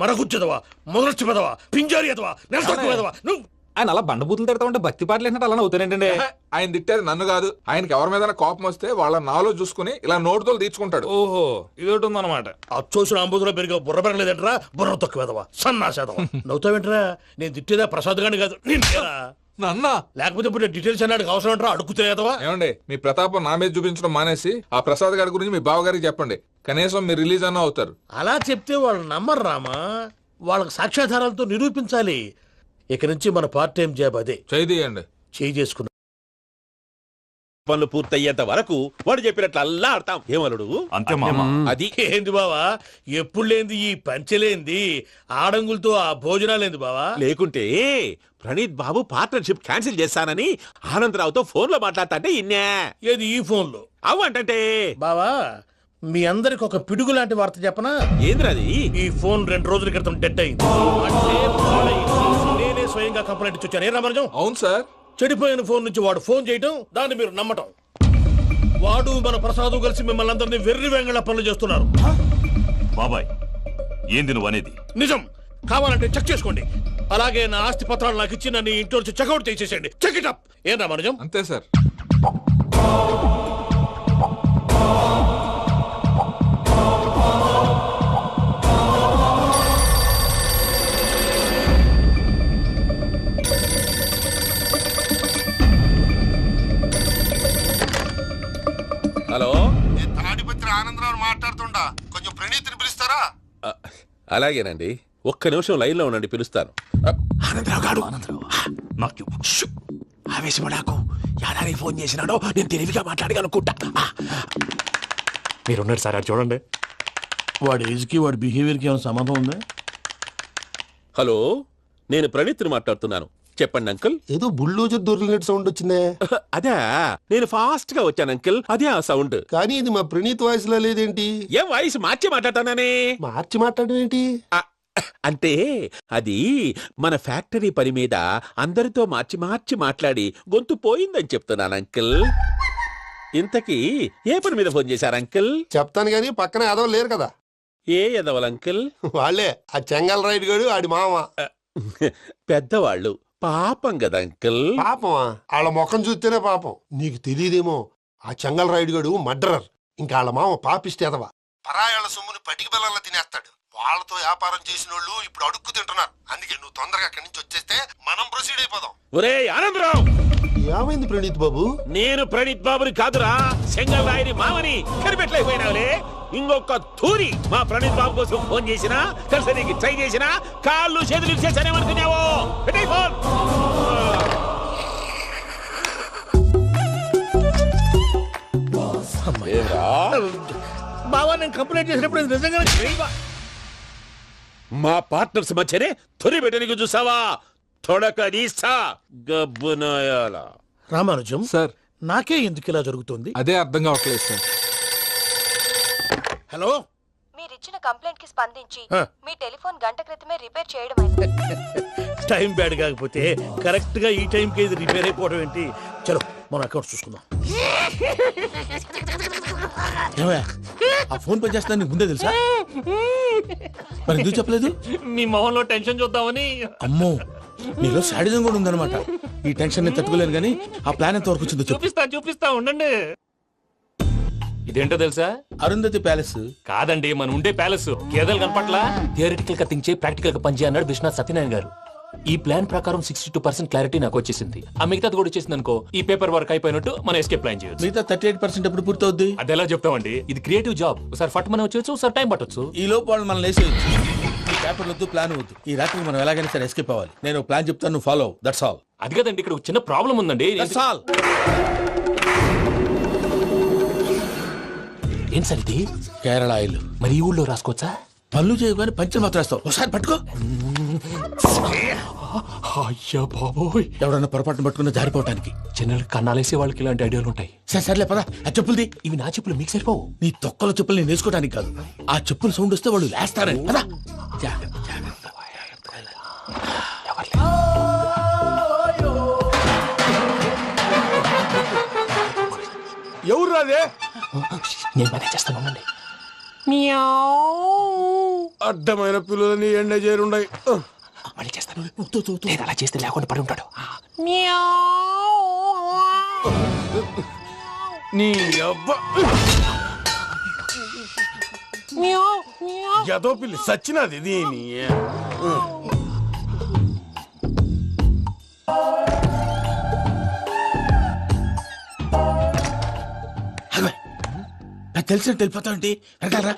మరగుచ్చదవా, మొదలచ్చి పెదవా, పింజారి ఎదవా, నెలసొక్కుదవా నువ్వు. ఆయన అలా బండబూతులు తిడతా ఉంటే భక్తి పాటలు ఏంటంటే అలా అవుతానంటే. ఆయన తిట్టేది నన్ను కాదు. ఆయనకి ఎవరి మీద కోపం వస్తే వాళ్ళ నాలో చూసుకుని ఇలా నోటుతో తీర్చుకుంటాడు. ఓహో, ఇదొకటి ఉందన్నమాట. అచ్చోసిన అంబుధులో పెరిగే బుర్ర పెరగలేదంటరా, బుర్ర తొక్కువేదవా, సన్నాసేదవా. నవ్వుతావేంట్రా? నేను తిట్టేదా ప్రసాద్ గాని కాదు, నిన్నేరా. నన్నా? లేకపోతే ఇప్పుడు డీటెయిల్స్ అన్నాడు అవసరం అంటారా? అడుగుతాయేదవా. ఏమండి, మీ ప్రతాపం నా మీద చూపించడం మానేసి ఆ ప్రసాద్ గారి గురించి మీ బావగారికి చెప్పండి. కనీసం మీరు రిలీజ్ అన్న అవుతారు. అలా చెప్తే వాళ్ళు నమ్మరు రామా. వాళ్ళకి సాక్ష్యాధారాలతో నిరూపించాలి. ఇక నుంచి మన పార్ట్ టైం జాబ్ అదే. చేయండి. చేయి చేసుకున్నా పనులు పూర్తయ్యేంత వరకు వాడు చెప్పినట్లు అల్లా ఆడతాం. ఏమలుడు? అంతే మామ. అది ఏంది బావా, ఎప్పుడు లేంది ఈ పంచలేంది, ఆడంగులతో ఆ భోజనాలేంది బావా? లేకుంటే ప్రణీత్ బాబు పార్ట్నర్షిప్ క్యాన్సిల్ చేస్తానని ఆనందరావుతో ఫోన్ లో మాట్లాడతా ఇన్నే. ఏది ఈ ఫోన్లో? అవ్వంటే బావా, మీ అందరికి ఒక పిడుగు లాంటి వార్త చెప్పనా? ఏంద్రది? ఈ ఫోన్ 2 రోజుల క్రితం డెడ్ అయింది. అంటే పాడైంది. నేనే స్వయంగా కంప్లైంట్ ఇచ్చి వచ్చాను. ఏ రామరాజం? అవును సార్. చెడిపోయిన ఫోన్ నుంచి వాడు ఫోన్ చేయటం, దాన్ని మీరు నమ్మటం. వాడు మన ప్రసాదు కలిసి మిమ్మల్ని అందరినీ వెర్రి వెంగళ పనులు చేస్తున్నారు. బాబాయ్, ఏంది నువ్వు అనేది? నిజం. కావాలంటే చెక్ చేసుకోండి. అలాగే నా ఆస్తి పత్రాలు నాకు ఇచ్చి నన్ను ఇంట్లో నుంచి చెక్అౌట్ చేసేసండి. Check it up. ఏం రామరాజం? అంతే సార్. హలో, నేను తాడిపత్రి ఆనందరావు మాట్లాడుతుండా, కొంచెం ప్రణీతిని పిలుస్తారా? అలాగేనండి. ఒక్క నిమిషం లైన్ లో ఉండండి, పిలుస్తాను. ఆనందరావు గాడు నాకు ఆవేశపడాకు. యాదానికి ఫోన్ చేసినాడో నేను తెలివిగా మాట్లాడగలనుకుంటా. మీరున్నారు సార్, అది చూడండి. వాడి ఏజ్ కి వాడి బిహేవియర్ కి ఏమైనా సంబంధం ఉందా? హలో, నేను ప్రణీత్ని మాట్లాడుతున్నాను. చెప్పండి అంకుల్. ఏదో బుల్డోజర్ దొరికినట్టు సౌండ్ వచ్చిందే. అదే, నేను ఫాస్ట్ గా వచ్చాను అంకుల్. అదే ఆ సౌండ్. కానీ ఇది మా ప్రణీత్ వాయిస్ లో లేదేంటి? ఏం వాయిస్ మార్చి మాట్లాడతానని? మార్చి మాట్లాడడం ఏంటి? అంటే అది మన ఫ్యాక్టరీ పని మీద అందరితో మార్చి మార్చి మాట్లాడి గొంతు పోయిందని చెప్తున్నాను అంకుల్. ఇంతకీ ఏ పని మీద ఫోన్ చేశారు అంకుల్? చెప్తాను గానీ పక్కన ఏదో లేరు కదా. ఏ ఎదవల్ అంకుల్? వాళ్ళే ఆ చెంగల్ రైడ్ గడు ఆడి మామ. పెద్దవాళ్ళు పాపం కదా అంకుల్. పాపమా? వాళ్ళ ముఖం చూస్తేనే పాపం. నీకు తెలియదేమో, ఆ చెంగల్ రైడ్ గడు మర్డరర్. ఇంకా వాళ్ళ మామ పాపిస్తేదవా. పరాయాళ్ళ సొమ్ముని పటికి బెల్లంలో తినేస్తాడు. వాళ్ళతో వ్యాపారం చేసిన వాళ్ళు ఇప్పుడు అడుక్కు తింటున్నారు. అందుకే నువ్వు తొందరగా అక్కడి నుంచి వచ్చేస్తే మనం ప్రొసీడ్ అయిపోదాం. ఒరే ఆనందరావు, ఏమైంది ప్రణీత్ బాబు? నేను ప్రణీత్ బాబుని కాదురా, సెంగల్ రాయని మామని. కనిపెట్టలేకపోయినావులే. ఇంకొక తూరి మా ప్రణీత్ బాబు కోసం ఫోన్ చేసినా, కలిసి నీకు ట్రై చేసినా, కాళ్ళు చేతులు చేశానేమనుకున్నావో. పెట్టే ఫోన్. ఏరా? బావా నేను కంప్లైంట్ చేసినప్పుడు ఇది నిజంగానే చేయవా? మా పార్ట్నర్స్ మధ్యనే తొలి పెట్టడానికి చూసావా? తొడక నీసా గబ్బునాయాల. రామానుజం సార్ నాకే ఎందుకు ఇలా జరుగుతుంది? అదే అర్థం కావట్లేదు సార్. హలో, మీరిచ్చిన కంప్లైంట్ కి స్పందించి ఆ. మీ టెలిఫోన్ గంట క్రితమే రిపేర్ చేయడం అయింది. టైం బ్యాడ్ కాకపోతే కరెక్ట్ గా ఈ టైంకి ఇది రిపేర్ అయిపోవడం ఏంటి? చలో మన అకౌంట్ చూసుకుందాం. ఏమయ్యా, ఆ ఫోన్ పని చేస్తున్నా నీకు ముందే తెలుసా? మరి ఎందుకు చెప్పలేదు? మీ మొహంలో టెన్షన్ చూద్దామని. అమ్మో, నీలో శాడిజం కూడా ఉందన్నమాట. ఈ టెన్షన్ ని తట్టుకోలేను కానీ ఆ ప్లాన్ ఎంత వరకు వచ్చిందో చెప్పు. చూపిస్తా ఉండండి. ఇదేంటో తెలుసా? అరుంధతి ప్యాలెస్. కాదండి, మన ఉండే ప్యాలెస్. గేదెలు కనపట్లా? థియరిటికల్ గా థింక్ చేయి, ప్రాక్టికల్ గా పనిచేయి అన్నాడు విశ్వనాథ్ సత్యనారాయణ గారు. ఈ ప్లాన్ ప్రకారం 62% క్లారిటీ నాకు వచ్చేసింది. ఆ మిగతాది కూడా వచ్చేసింది అనుకో, ఈ పేపర్ వర్క్ అయిపోయినట్టు మనం ఎస్కేప్ ప్లాన్ చేయొచ్చు. మిగతా 38% ఎప్పుడు పూర్తవుద్ది? అది ఎలా చెప్తామండి? ఇది క్రియేటివ్ జాబ్. ఒకసారి ఫట్ మనం వచ్చేయచ్చు, ఒకసారి టైం పట్టొచ్చు. ఈ లోపు వాళ్ళు మనం లేసేయచ్చు. ఈ పేపర్ వద్దు, ప్లాన్ వద్దు. ఈ రాత్రికి మనం ఎలాగైనా సరే ఎస్కేప్ అవ్వాలి. నేను ప్లాన్ చెప్తాను, నువ్వు ఫాలో. That's all. అది కదండి, ఇక్కడ ఒక చిన్న ప్రాబ్లం ఉందండి. That's all. ఏం సార్ ఇది? కేరళ ఆయిల్. మరి ఈ ఊళ్ళో రాసుకోవచ్చా? పనులు చేయగానే పంచర్ మాత్రం వేస్తావు. ఒకసారి పట్టుకో. అయ్యా బాబోయ్, ఎవడన్నా పొరపాటున పట్టుకున్న జారిపోవటానికి. జనరల్ కన్నాలేసే వాళ్ళకి ఇలాంటి ఐడియాలు ఉంటాయి. సరే సర్లే పదా. ఆ చెప్పులది. ఇవి నా చెప్పులు మీకు సరిపోవు. నీ తొక్కల చెప్పులు నేను వేసుకోవడానికి కాదు, ఆ చెప్పులు సౌండ్ వస్తే వాళ్ళు లేస్తారని. పదా. ఎవరు రాదే? నేను మేనేజ్ చేస్తాను, ఉండండి. అడ్డమైన పిల్లలని ఎండ చేరుండయి. మళ్ళీ చేస్తాను. లేదు, అలా చేస్తే లేకుండా పడి ఉంటాడు. నీ అబ్బ ఎదో పిల్లి సచ్చినది దీని. నాకు తెలిసినట్టు వెళ్ళిపోతావు ఏంటి? వెనకాలరా.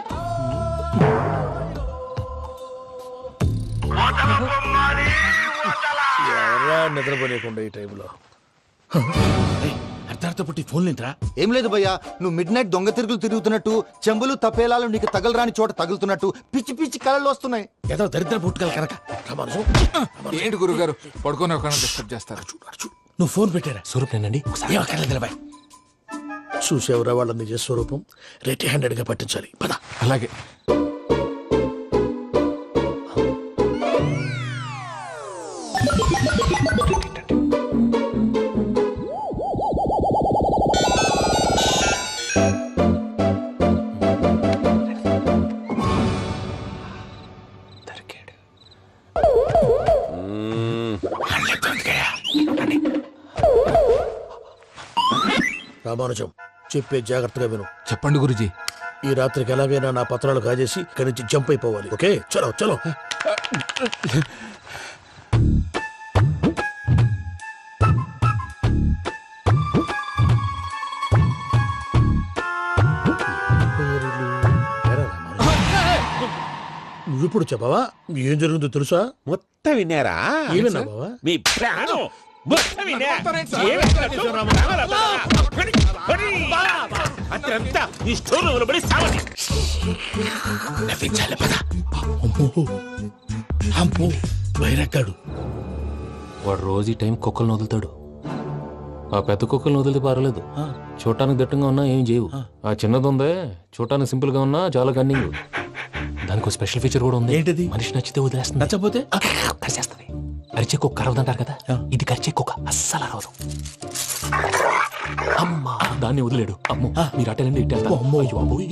ఎవరా నిద్రపోలేకుండా ఈ టైంలో? అర్ధార్థ పుట్టి ఫోన్ లేంట్రా? ఏం లేదు భయ్యా, నువ్వు మిడ్ నైట్ దొంగ తిరుగులు తిరుగుతున్నట్టు, చెంబులు తపేలాలు నీకు తగలరాని చోట తగులుతున్నట్టు పిచ్చి పిచ్చి కళలు వస్తున్నాయి. ఏదో దరిద్ర పుట్టుకల కనుక. ఏంటి గురుగారు పడుకొని ఒక డిస్టర్బ్ చేస్తారు? నువ్వు ఫోన్ పెట్టారా? స్వరూప్ నేనండి. ఏం అక్కర్లేదు బాయ్. చూసేవరా వాళ్ళ నిజ స్వరూపం. రెట్టి హ్యాండెడ్ గా పట్టించాలి. పద. అలాగే. రామానుజం చెప్పే జాగ్రత్తగా విను. చెప్పండి గురుజీ. ఈ రాత్రికి ఎలాగైనా నా పత్రాలు కాజేసి ఇక్కడి నుంచి జంప్ అయిపోవాలి. ఓకే, చలో చలో. నువ్విప్పుడు చెప్పవా ఏం జరుగుతుందో తెలుసా? మొత్తం విన్నారా? ఏమన్నా బావా? మీ ప్రాణం మొత్తం విన్నా. అత్రంతా ఈ స్టోర్ రూమ్ లో పడి సావండి. నవ్వించాలి. పద. అమ్మో వైరక్కాడు. వాడు రోజు ఈ టైం కుక్కలను వదులుతాడు. ఆ పెద్ద కుక్కలను వదిలితే పర్వాలేదు, చూడటానికి దట్టంగా ఉన్నా ఏం చేయవు. ఆ చిన్నది ఉందే, చూడటానికి సింపుల్ గా ఉన్నా చాలా కన్నింగ్. దానికి స్పెషల్ ఫీచర్ కూడా ఉంది. ఏంటిది? మనిషి నచ్చితే వదిలేస్తుంది, నచ్చపోతే కరిచేస్తుంది. అరిచే కుక్క అరవదంటారు కదా, ఇది కరిచే కుక్క అస్సలు అరవదు. అమ్మా, దాన్ని వదిలేడు. అమ్మో, మీరు అటెండి ఇట్టేస్తారు. అమ్మో, అయ్యో అబ్బోయ్.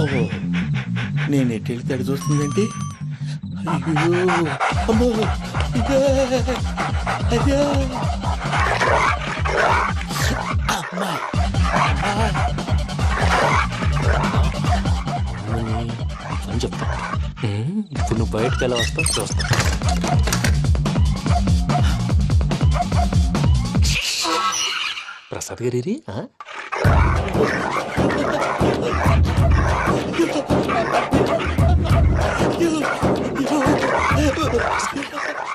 ఓహో, నేను ఎటు వెళ్తే అటు చూస్తుందేంటి? అయ్యో అమ్మో, అయ్యో అమ్మా. అని చెప్తా. ఇప్పుడు నువ్వు బయటకు ఎలా వస్తావు చూస్తా. ప్రసాద్ గారి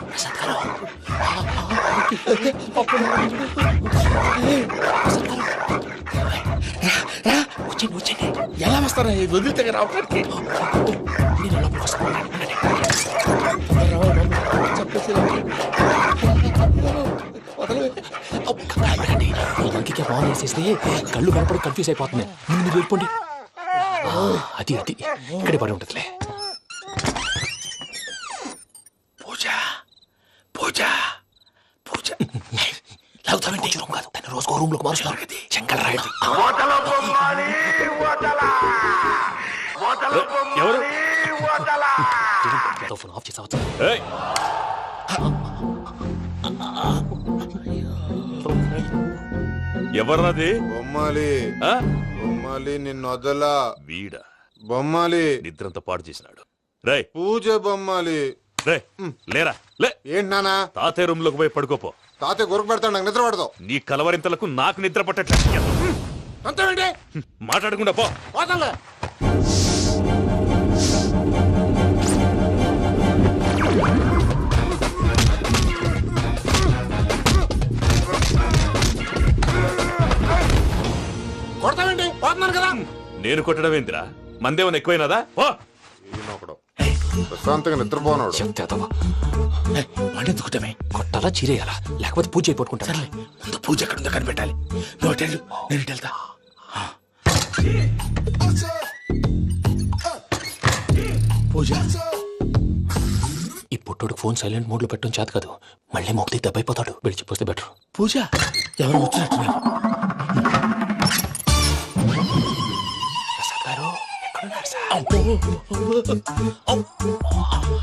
ప్రసాద్ గారు ఎలా వస్తారా ఇది వదిలితే రావడానికి ఇంకే ఫోన్ వేసేస్తే కళ్ళు కనపడి కన్ఫ్యూజ్ అయిపోతున్నాయి. ముందు మీరు వెళ్ళిపోండి. అది అది ఇక్కడే పడి ఉంటుందిలే. పూజ పూజ పూజ లాగుతామంటే రూమ్ కాదు, తను రోజుకో రూమ్ లోకి మారుస్తున్నారు కదా. చెంగల్ రాయుడు ఎవరు? ఫోన్ ఆఫ్ చేసావచ్చు. ఏయ్! ఎవర్రాది? బొమ్మాలి ఆ? బొమ్మాలి నిన్ను వదలా. వీడా బొమ్మాలి నిద్రంతా పాడు చేసినాడు. రేయ్ పూజ బొమ్మాలి. రే లేరా లే. ఏంటి నానా? తాతయ్య రూమ్ లోకి పోయి పడుకోపో. తాతయ్య గురకు పెడతాడు, నాకు నిద్ర పడతావు. నీ కలవరింతలకు నాకు నిద్ర పట్టట్లేదు. అంతేంటి మాట్లాడకుండా పో. పోతాలే. కొడతావేంటి? పోతున్నాను కదా. నేను కొట్టడం ఏందిరా? మందేమన్నా ఎక్కువైనదా? పో. ఈయనొకడు ప్రశాంతంగా నిద్రపోనాడు. మండెందుకుంటామే? కొట్టాలా చీరేయాలా లేకపోతే పూజ అయిపోట్టుకుంటా. సర్లే, ముందు పూజ ఎక్కడ ఉందో కనిపెట్టాలి. నువ్వు అటు వెళ్ళు, నేను ఇటు వెళ్తా. పూజ ఈ పుట్టోడు ఫోన్ సైలెంట్ మోడ్ లో పెట్టడం చేత కాదు. మళ్ళీ మొక్కి దెబ్బైపోతాడు. వెళ్ళి చెప్పొస్తే బెటర్. పూజ ఎవరు వచ్చినట్టున్నారు? ప్రసాద్ గారు ఎక్కడున్నారు సార్?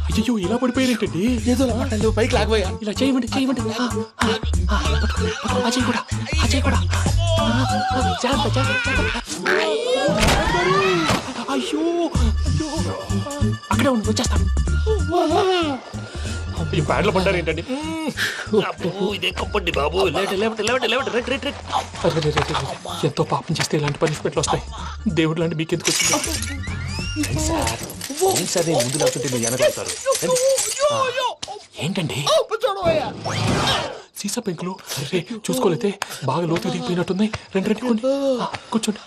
అయ్యో ఇలా పడిపోయారేంటండి? ఏదో పట్టాలి, పైకి లాగబోయా. ఇలా చేయమండి చేయమండి. అజయ్ కూడా అజయ్ కూడా జాగ్రత్త జాగ్రత్త. అయ్యో అయ్యో అక్కడే ఉండి వచ్చేస్తాను. ఈ బ్యాడ్లో పడ్డారు ఏంటండి? ఇదే కప్పండి బాబు. ఎంతో పాపం చేస్తే ఇలాంటి పనిష్మెంట్లు వస్తాయి. దేవుడు లాంటి మీకెందుకు వచ్చింది సార్? ముందు లేకుంటే మీరు వెనకాడతారు. ఏంటండి సీసా పెంకులు? అరే చూసుకోలేతే బాగా లోతు దిగిపోయినట్టున్నాయి. రెండు రెండు కొన్ని కూర్చోండి.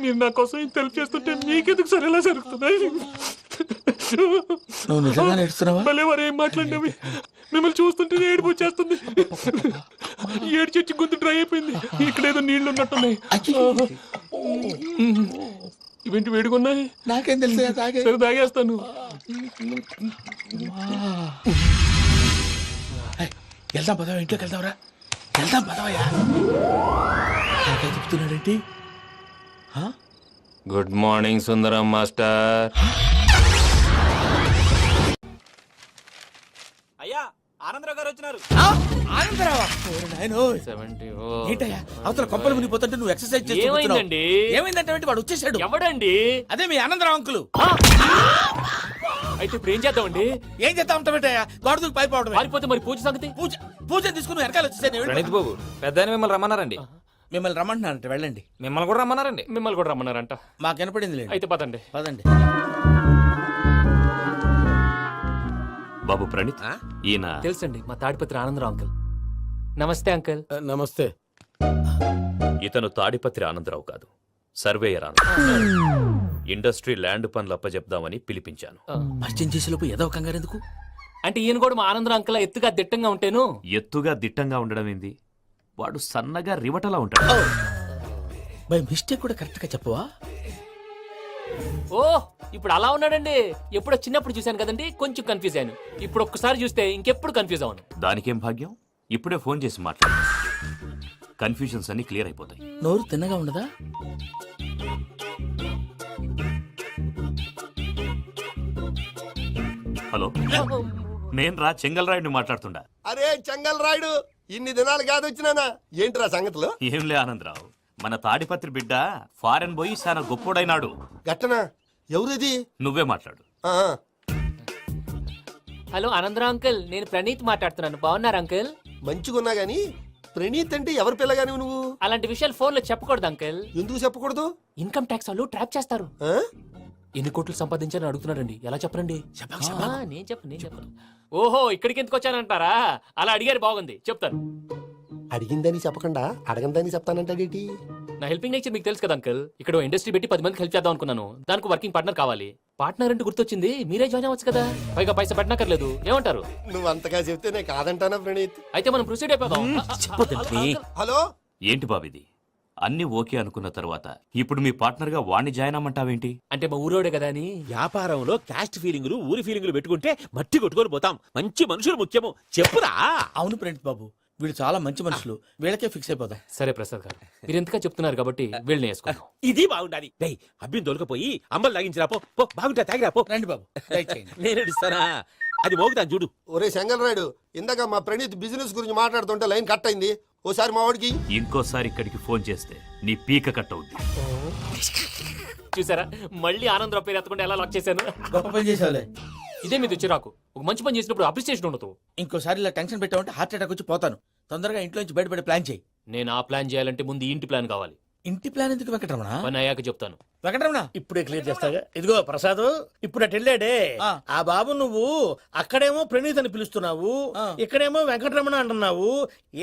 మీరు నా కోసం ఇంత హెల్ప్ చేస్తుంటే మీకెందుకు సరే ఎలా జరుగుతున్నాయి? నువ్వు నిజంగా నేర్చుతున్నావా? భలే వారు ఏం మాట్లాడినవి. మిమ్మల్ని చూస్తుంటే ఏడుపు వచ్చేస్తుంది. ఏడు చెట్టు గొంతు డ్రై అయిపోయింది. ఇక్కడ ఏదో నీళ్లు ఉన్నట్టున్నాయి. ఇవేంటి వేడుకున్నాయి? నాకేం తెలుసు, సరే తాగేస్తాను. వెళ్దాం పదవా, ఇంట్లోకి వెళ్దాంరా. వెళ్దాం పదవయ్యా. చెప్తున్నాడేంటి? గుడ్ మార్నింగ్ సుందరం మాస్టర్. అయ్యా ఆనందరావు గారు వచ్చినారు. ఆనందరావా? ఏంటయ్యా అవతల కొంపలు మునిగిపోతుంటే నువ్వు ఎక్సర్సైజ్ చేస్తున్నావు. ఏమైందంటే వాడు వచ్చేసాడు. ఎవడండి? అదే మీ ఆనందరావు అంకులు. అయితే ఇప్పుడు ఏం చేద్దామండి? ఏం చేస్తా ఉంటావేటయ్యా? గొడవకు పైపోవడం. పారిపోతే మరి పూజ సంగతి? పూజ పూజ తీసుకుని వెనకాల వచ్చేసాడు. ప్రణీత్ బాబు పెద్ద మిమ్మల్ని రమ్మన్నారండి. మిమ్మల్ని రమ్మంటున్నారంట, వెళ్ళండి. మిమ్మల్ని కూడా రమ్మన్నారండి. మిమ్మల్ని కూడా రమ్మన్నారంట. మాకు వినపడింది. అయితే పదండి. పదండి. బాబు ప్రణీత్, ఈయన తెలుసండి మా తాడిపత్రి ఆనందరావు అంకుల్. నమస్తే అంకుల్. నమస్తే. ఇతను తాడిపత్రి ఆనందరావు కాదు, సర్వేయర్ ఆనందరావు. ఇండస్ట్రీ ల్యాండ్ పనులు అప్పచెప్దామని పిలిపించాను. పరిచయం చేసేలోపు ఏదో కంగారు ఎందుకు? అంటే ఈయన కూడా మా ఆనందరావు అంకుల్ ఎత్తుగా దిట్టంగా ఉంటాను. ఎత్తుగా దిట్టంగా ఉండడం ఏంది? వాడు సన్నగా రివటలా ఉంటాడు. బై మిస్టేక్ కూడా కరెక్ట్ గా చెప్పవా? ఓ ఇప్పుడు అలా ఉన్నాడండి. ఎప్పుడో చిన్నప్పుడు చూశాను కదండి, కొంచెం కన్ఫ్యూజ్ అయ్యాను. ఇప్పుడు ఒక్కసారి చూస్తే ఇంకెప్పుడు కన్ఫ్యూజ్ అవ్వను. దానికేం భాగ్యం, ఇప్పుడే ఫోన్ చేసి మాట్లాడు. కన్ఫ్యూజన్స్ అన్ని క్లియర్ అయిపోతాయి. నోరు తిన్నగా ఉండదా? హలో, నేను రా చెంగల్ రాయుడిని మాట్లాడుతుండా. అరే చెంగల్ రాయుడు, ఇన్ని దినాలు కాదు వచ్చినానా? ఏంట్రా సంగతులు? ఏంలే ఆనందరావు, మన తాడిపత్రి బిడ్డ ఫారెన్ పోయి చాలా గొప్పోడైనాడు. గట్టనా? ఎవరిది? నువ్వే మాట్లాడు. హలో ఆనందరావు అంకుల్, నేను ప్రణీత్ మాట్లాడుతున్నాను. బాగున్నారు అంకుల్? మంచిగున్నా గాని ప్రణీత్ అంటే ఎవరి పిల్లగాని నువ్వు? అలాంటి విషయాలు ఫోన్ లో చెప్పకూడదు అంకుల్. ఎందుకు చెప్పకూడదు? ఇన్కమ్ ట్యాక్స్ వాళ్ళు ట్రాప్ చేస్తారు. ఎన్ని కోట్లు సంపాదించాలని అడుగుతున్నాడండి ఎలా చెప్పరండి నేను చెప్పను ఓహో ఇక్కడికి ఎందుకు వచ్చానంటారా అలా అడిగారు బాగుంది చెప్తాను. అడిగిందని చెప్పకుండా అడగందని చెప్తానంటాడేటి? నా హెల్పింగ్ నేచర్ మీకు తెలుసు కదా అంకల్. ఇక్కడ ఇండస్ట్రీ పెట్టి 10 మందికి హెల్ప్ చేద్దాం అనుకున్నాను. దానికి వర్కింగ్ పార్ట్నర్ కావాలి. పార్ట్నర్ అంటే గుర్తొచ్చింది, మీరే జాయిన్ అవ్వచ్చు కదా, పైగా పైసా పెట్టనక్కర్లేదు. ఏమంటారు? నువ్వు అంతగా చెప్తే నేను కాదంటానా ప్రణీత్? అయితే మనం ప్రొసీడ్ అయిపోదాం. హలో ఏంటి బాబిది అన్ని ఓకే అనుకున్న తర్వాత ఇప్పుడు మీ పార్ట్నర్ గా వాణ్ణి జాయిన్ అమ్మంటావేంటి? అంటే మా ఊరోడే కదా అని. వ్యాపారంలో క్యాస్ట్ ఫీలింగులు ఊరి ఫీలింగులు పెట్టుకుంటే మట్టి కొట్టుకొని పోతాం. మంచి మనుషులు ముఖ్యము. చెప్పురా. అవును ప్రణీత్ బాబు, వీళ్ళు చాలా మంచి మనుషులు, వీళ్ళకే ఫిక్స్ అయిపోదాం. సరే ప్రసాద్ గారు, మీరు ఎంతగా చెప్తున్నారు కాబట్టి వీళ్ళని వేసుకుందాం. ఇది బాగుండాలి. డై అబ్బిని దొలకపోయి అమ్మలు లాగించిరా పో. పో బాగుంటా తాగిరా పో. రండి బాబు, దయచేయండి. నేను ఇస్తానా? అది మోగుతాను చూడు. ఒరే చెంగల్ రాయుడు, ఇందాక మా ప్రణీత్ బిజినెస్ గురించి మాట్లాడుతుంటే లైన్ కట్ అయింది. ఓసారి మా వాడికి ఇంకోసారి ఇక్కడికి ఫోన్ చేస్తే నీ పీక కట్ అవుద్ది. చూసారా మళ్ళీ ఆనందరావు పేరు ఎత్తకుండా ఎలా లాక్ చేశాను. గొప్ప పని చేసావులే. ఇదే మీద చిరాకు. ఒక మంచి పని చేసినప్పుడు అప్రిసియేషన్ ఉండదు. ఇంకోసారి ఇలా టెన్షన్ పెట్టామంటే హార్ట్ అటాక్ వచ్చి పోతాను. తొందరగా ఇంట్లో నుంచి బయటపడే ప్లాన్ చేయి. నేను ఆ ప్లాన్ చేయాలంటే ముందు ఈ ఇంటి ప్లాన్ కావాలి. ఇంటి ప్లాన్ ఎందుకు వెంకటరమణ? పని అయ్యాక చెప్తాను. వెంకటరమణ ఇప్పుడే క్లియర్ చేస్తాగా. ఇదిగో ప్రసాద్, ఇప్పుడు అటు వెళ్ళాడే ఆ బాబు, నువ్వు అక్కడేమో ప్రణీత్ అని పిలుస్తున్నావు, ఇక్కడేమో వెంకటరమణ అంటున్నావు.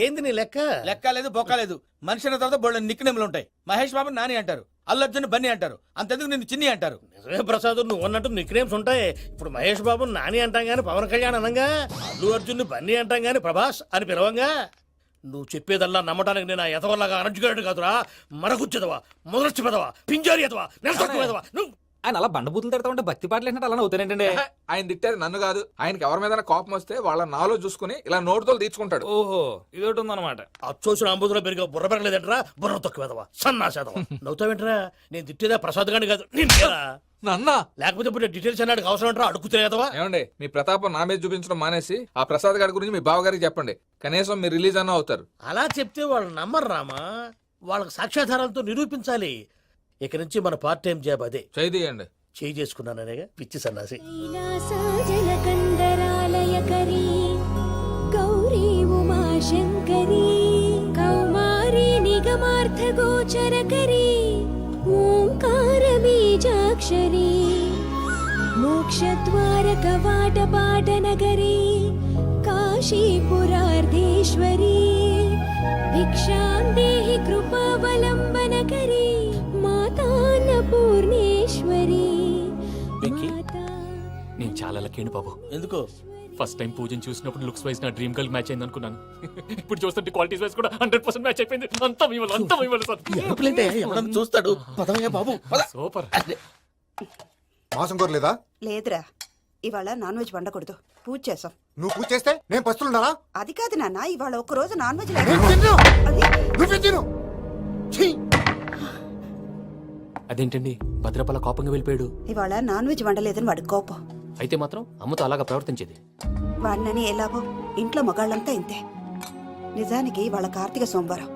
ఏంది నీ లెక్క? లెక్క లేదు బొక్క లేదు. మనిషి అన్న తర్వాత బోళ్ళ నిక్నెములు ఉంటాయి. మహేష్ బాబు నాని అంటారు, అల్లు అర్జున్ బన్నీ అంటారు, అంతెందుకు నిన్ను చిన్ని అంటారు. నిజమే ప్రసాద్, నువ్వు అన్నట్టు నిక్నేమ్స్ ఉంటాయి. ఇప్పుడు మహేష్ బాబు నాని అంటాం గాని పవన్ కళ్యాణ్ అనంగా, అల్లు అర్జున్ బన్నీ అంటాం గాని ప్రభాస్ అని పిలవంగా. నువ్వు చెప్పేదల్లా నమ్మటానికి నేను ఆ ఎతవల్లాగా అనర్జుగాడు కాదురా. మరగుచ్చదవా, మొదలచ్చి పెదవా, పింజారి ఎదవా, నెలసొక్కుదవా. నువ్వు ఆయన అలా బండబూతులు తిడతా ఉంటే భక్తి పాటలు ఏంటంటే అలా అవుతానంటే. ఆయన తిట్టేది నన్ను కాదు, ఆయనకి ఎవరి మీద కోపం వస్తే వాళ్ళ నాలో చూసుకుని ఇలా నోటుతో తీర్చుకుంటాడు. ఓహో ఇదొకటి ఉందన్నమాట. అచ్చోసిన అంబుధులో పెరిగే బుర్ర పెరగలేదంటరా, బుర్ర తొక్కువేదవా, సన్నాసేదవా. నవ్వుతావేంట్రా? నేను తిట్టేదా ప్రసాద్ గాని కాదు, నిన్నేరా. నన్నా లేకపోతే ఇప్పుడు డీటెయిల్స్ అన్నాడు అవసరం అంటారా? అడుగుతాయేదవా. ఏమండి, మీ ప్రతాపం నా మీద చూపించడం మానేసి ఆ ప్రసాద్ గారి గురించి మీ బావగారికి చెప్పండి. కనీసం మీరు రిలీజ్ అన్న అవుతారు. అలా చెప్తే వాళ్ళు నమ్మరు రామా. వాళ్ళకి సాక్ష్యాధారాలతో నిరూపించాలి. ఇక నుంచి మన పార్ట్ టైం జాబ్ అదే. చేయండి. చేయి చేసుకున్నాననేగా పిచ్చి సన్నాసి. కైలాసజలకందరాలయకరీ గౌరీ ఉమాశంకరీ కౌమారీ నిగమార్థగోచరకరీ ఓంకార బీజాక్షరీ మోక్షద్వారకవాటపాటనగరీ కాశీపురార్ధేశ్వరీ భిక్షాం దేహి కృపావలంబనకరీ మాతాన్నపూర్ణేశ్వరీ. నేను చాలా లక్కీని బాబు. ఎందుకో? ఫస్ట్ టైం పూజను చూసినప్పుడు లుక్స్ వైజ్ నా డ్రీమ్ గర్ల్ మ్యాచ్ అయింది అనుకున్నాను. ఇప్పుడు చూస్తుంటే క్వాలిటీస్ వైజ్ కూడా 100% మ్యాచ్ అయిపోయింది. అంతా మీ వల్ల సార్. ఎవడన్నా చూస్తాడు. పదవయ్యా బాబు, పద. సూపర్. మాసం కోరలేదా? లేదురా, ఇవాళ నాన్ వెజ్ వండకూడదు, పూజ చేసాం. నువ్వు పూజ చేస్తే నేను పస్తులున్నారా? అది కాదు నాన్న, ఇవాళ ఒక్క రోజు నాన్ వెజ్ నువ్వే తిను. అదేంటండి భద్రపల కోపంగా వెళ్ళిపోయాడు? ఇవాళ నాన్ వెజ్ వండలేదని వాడి కోపం. అయితే మాత్రం అమ్మతో అలాగా ప్రవర్తించేది. వాడినని ఎలాగో ఇంట్లో మగాళ్ళంతా ఇంతే. నిజానికి వాళ్ళ కార్తీక సోమవారం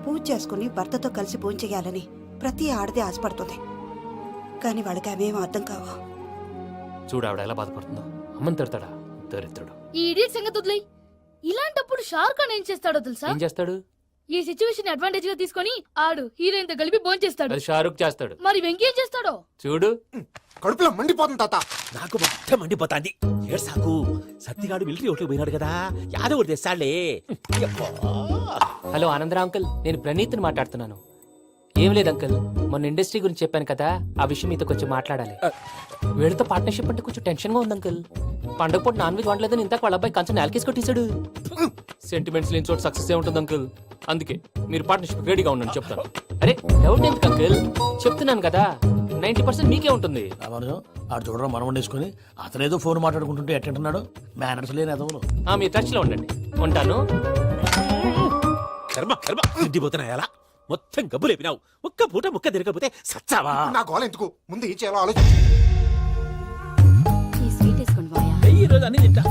పూజ చేసుకుని భర్తతో కలిసి పూజ చేయాలని ప్రతి ఆడది ఆశపడుతుంది. కానీ వాళ్ళకి అవేం అర్థం కావు. చూడు ఆవిడ ఎలా బాధపడుతుందో. అమ్మని తిడతాడా దరిద్రుడు. ఈ ఇడియట్ సంగతి వదిలేయ్. ఇలాంటప్పుడు షారుఖ్ ఖాన్ ఏం చేస్తాడో తెలుసా? ఏం చేస్తాడు? ఈ సిచ్యువేషన్ అడ్వాంటేజ్ గా తీసుకొని ఆడు హీరోయిన్ తో కలిపి బోన్ చేస్తాడు. అది షారుఖ్ చేస్తాడు. మరి వెంకీ ఏం చేస్తాడో చూడు. కడుపులో మండిపోతుంది తాత. నాకు మొత్తం మండిపోతాంది. ఏడ్సాకు. సత్తిగాడు మిలిటరీ ఓట్లు పోయినాడు కదా, యాదవ్ ఒకటి తెస్తాడులే. హలో ఆనందరా అంకుల్, నేను ప్రణీత్ని మాట్లాడుతున్నాను. ఏం లేదు అంకుల్, మొన్న ఇండస్ట్రీ గురించి చెప్పాను కదా, ఆ విషయం మీతో కొంచెం మాట్లాడాలి. వీళ్ళతో పార్ట్నర్షిప్ అంటే కొంచెం టెన్షన్ గా ఉంది అంకుల్. పండగ పూట నాన్ వెజ్ వండలేదని ఇంతకు వాళ్ళ అబ్బాయి కంచెం నేలకేసి కొట్టేశాడు. సెంటిమెంట్స్ లేని చోట సక్సెస్ ఏ ఉంటుంది అంకుల్. అందుకే మీరు పార్ట్నర్షిప్ రెడీగా ఉండండి చెప్తాను. అరే డౌట్ ఎందుకు అంకుల్, చెప్తున్నాను కదా 90% మీకే ఉంటుంది. ఆడు చూడడం మనం వండేసుకుని అతనేదో ఫోన్ మాట్లాడుకుంటుంటే ఎట్టంటున్నాడు. మేనర్స్ లేని అదవులు. మీ టచ్ లో ఉండండి. ఉంటాను. కర్మ కర్మ తిండిపోతున్నాయి అలా మొత్తం గబ్బు లేపినావు. ఒక్క పూట ముక్క తిరగకపోతే సచ్చావా? నా గోల ఎందుకు, ముందు ఏం చేయాలో ఆలోచించు. ఈ స్వీట్ వేసుకోండి బాయా. ఈ రోజు అన్ని తింటా.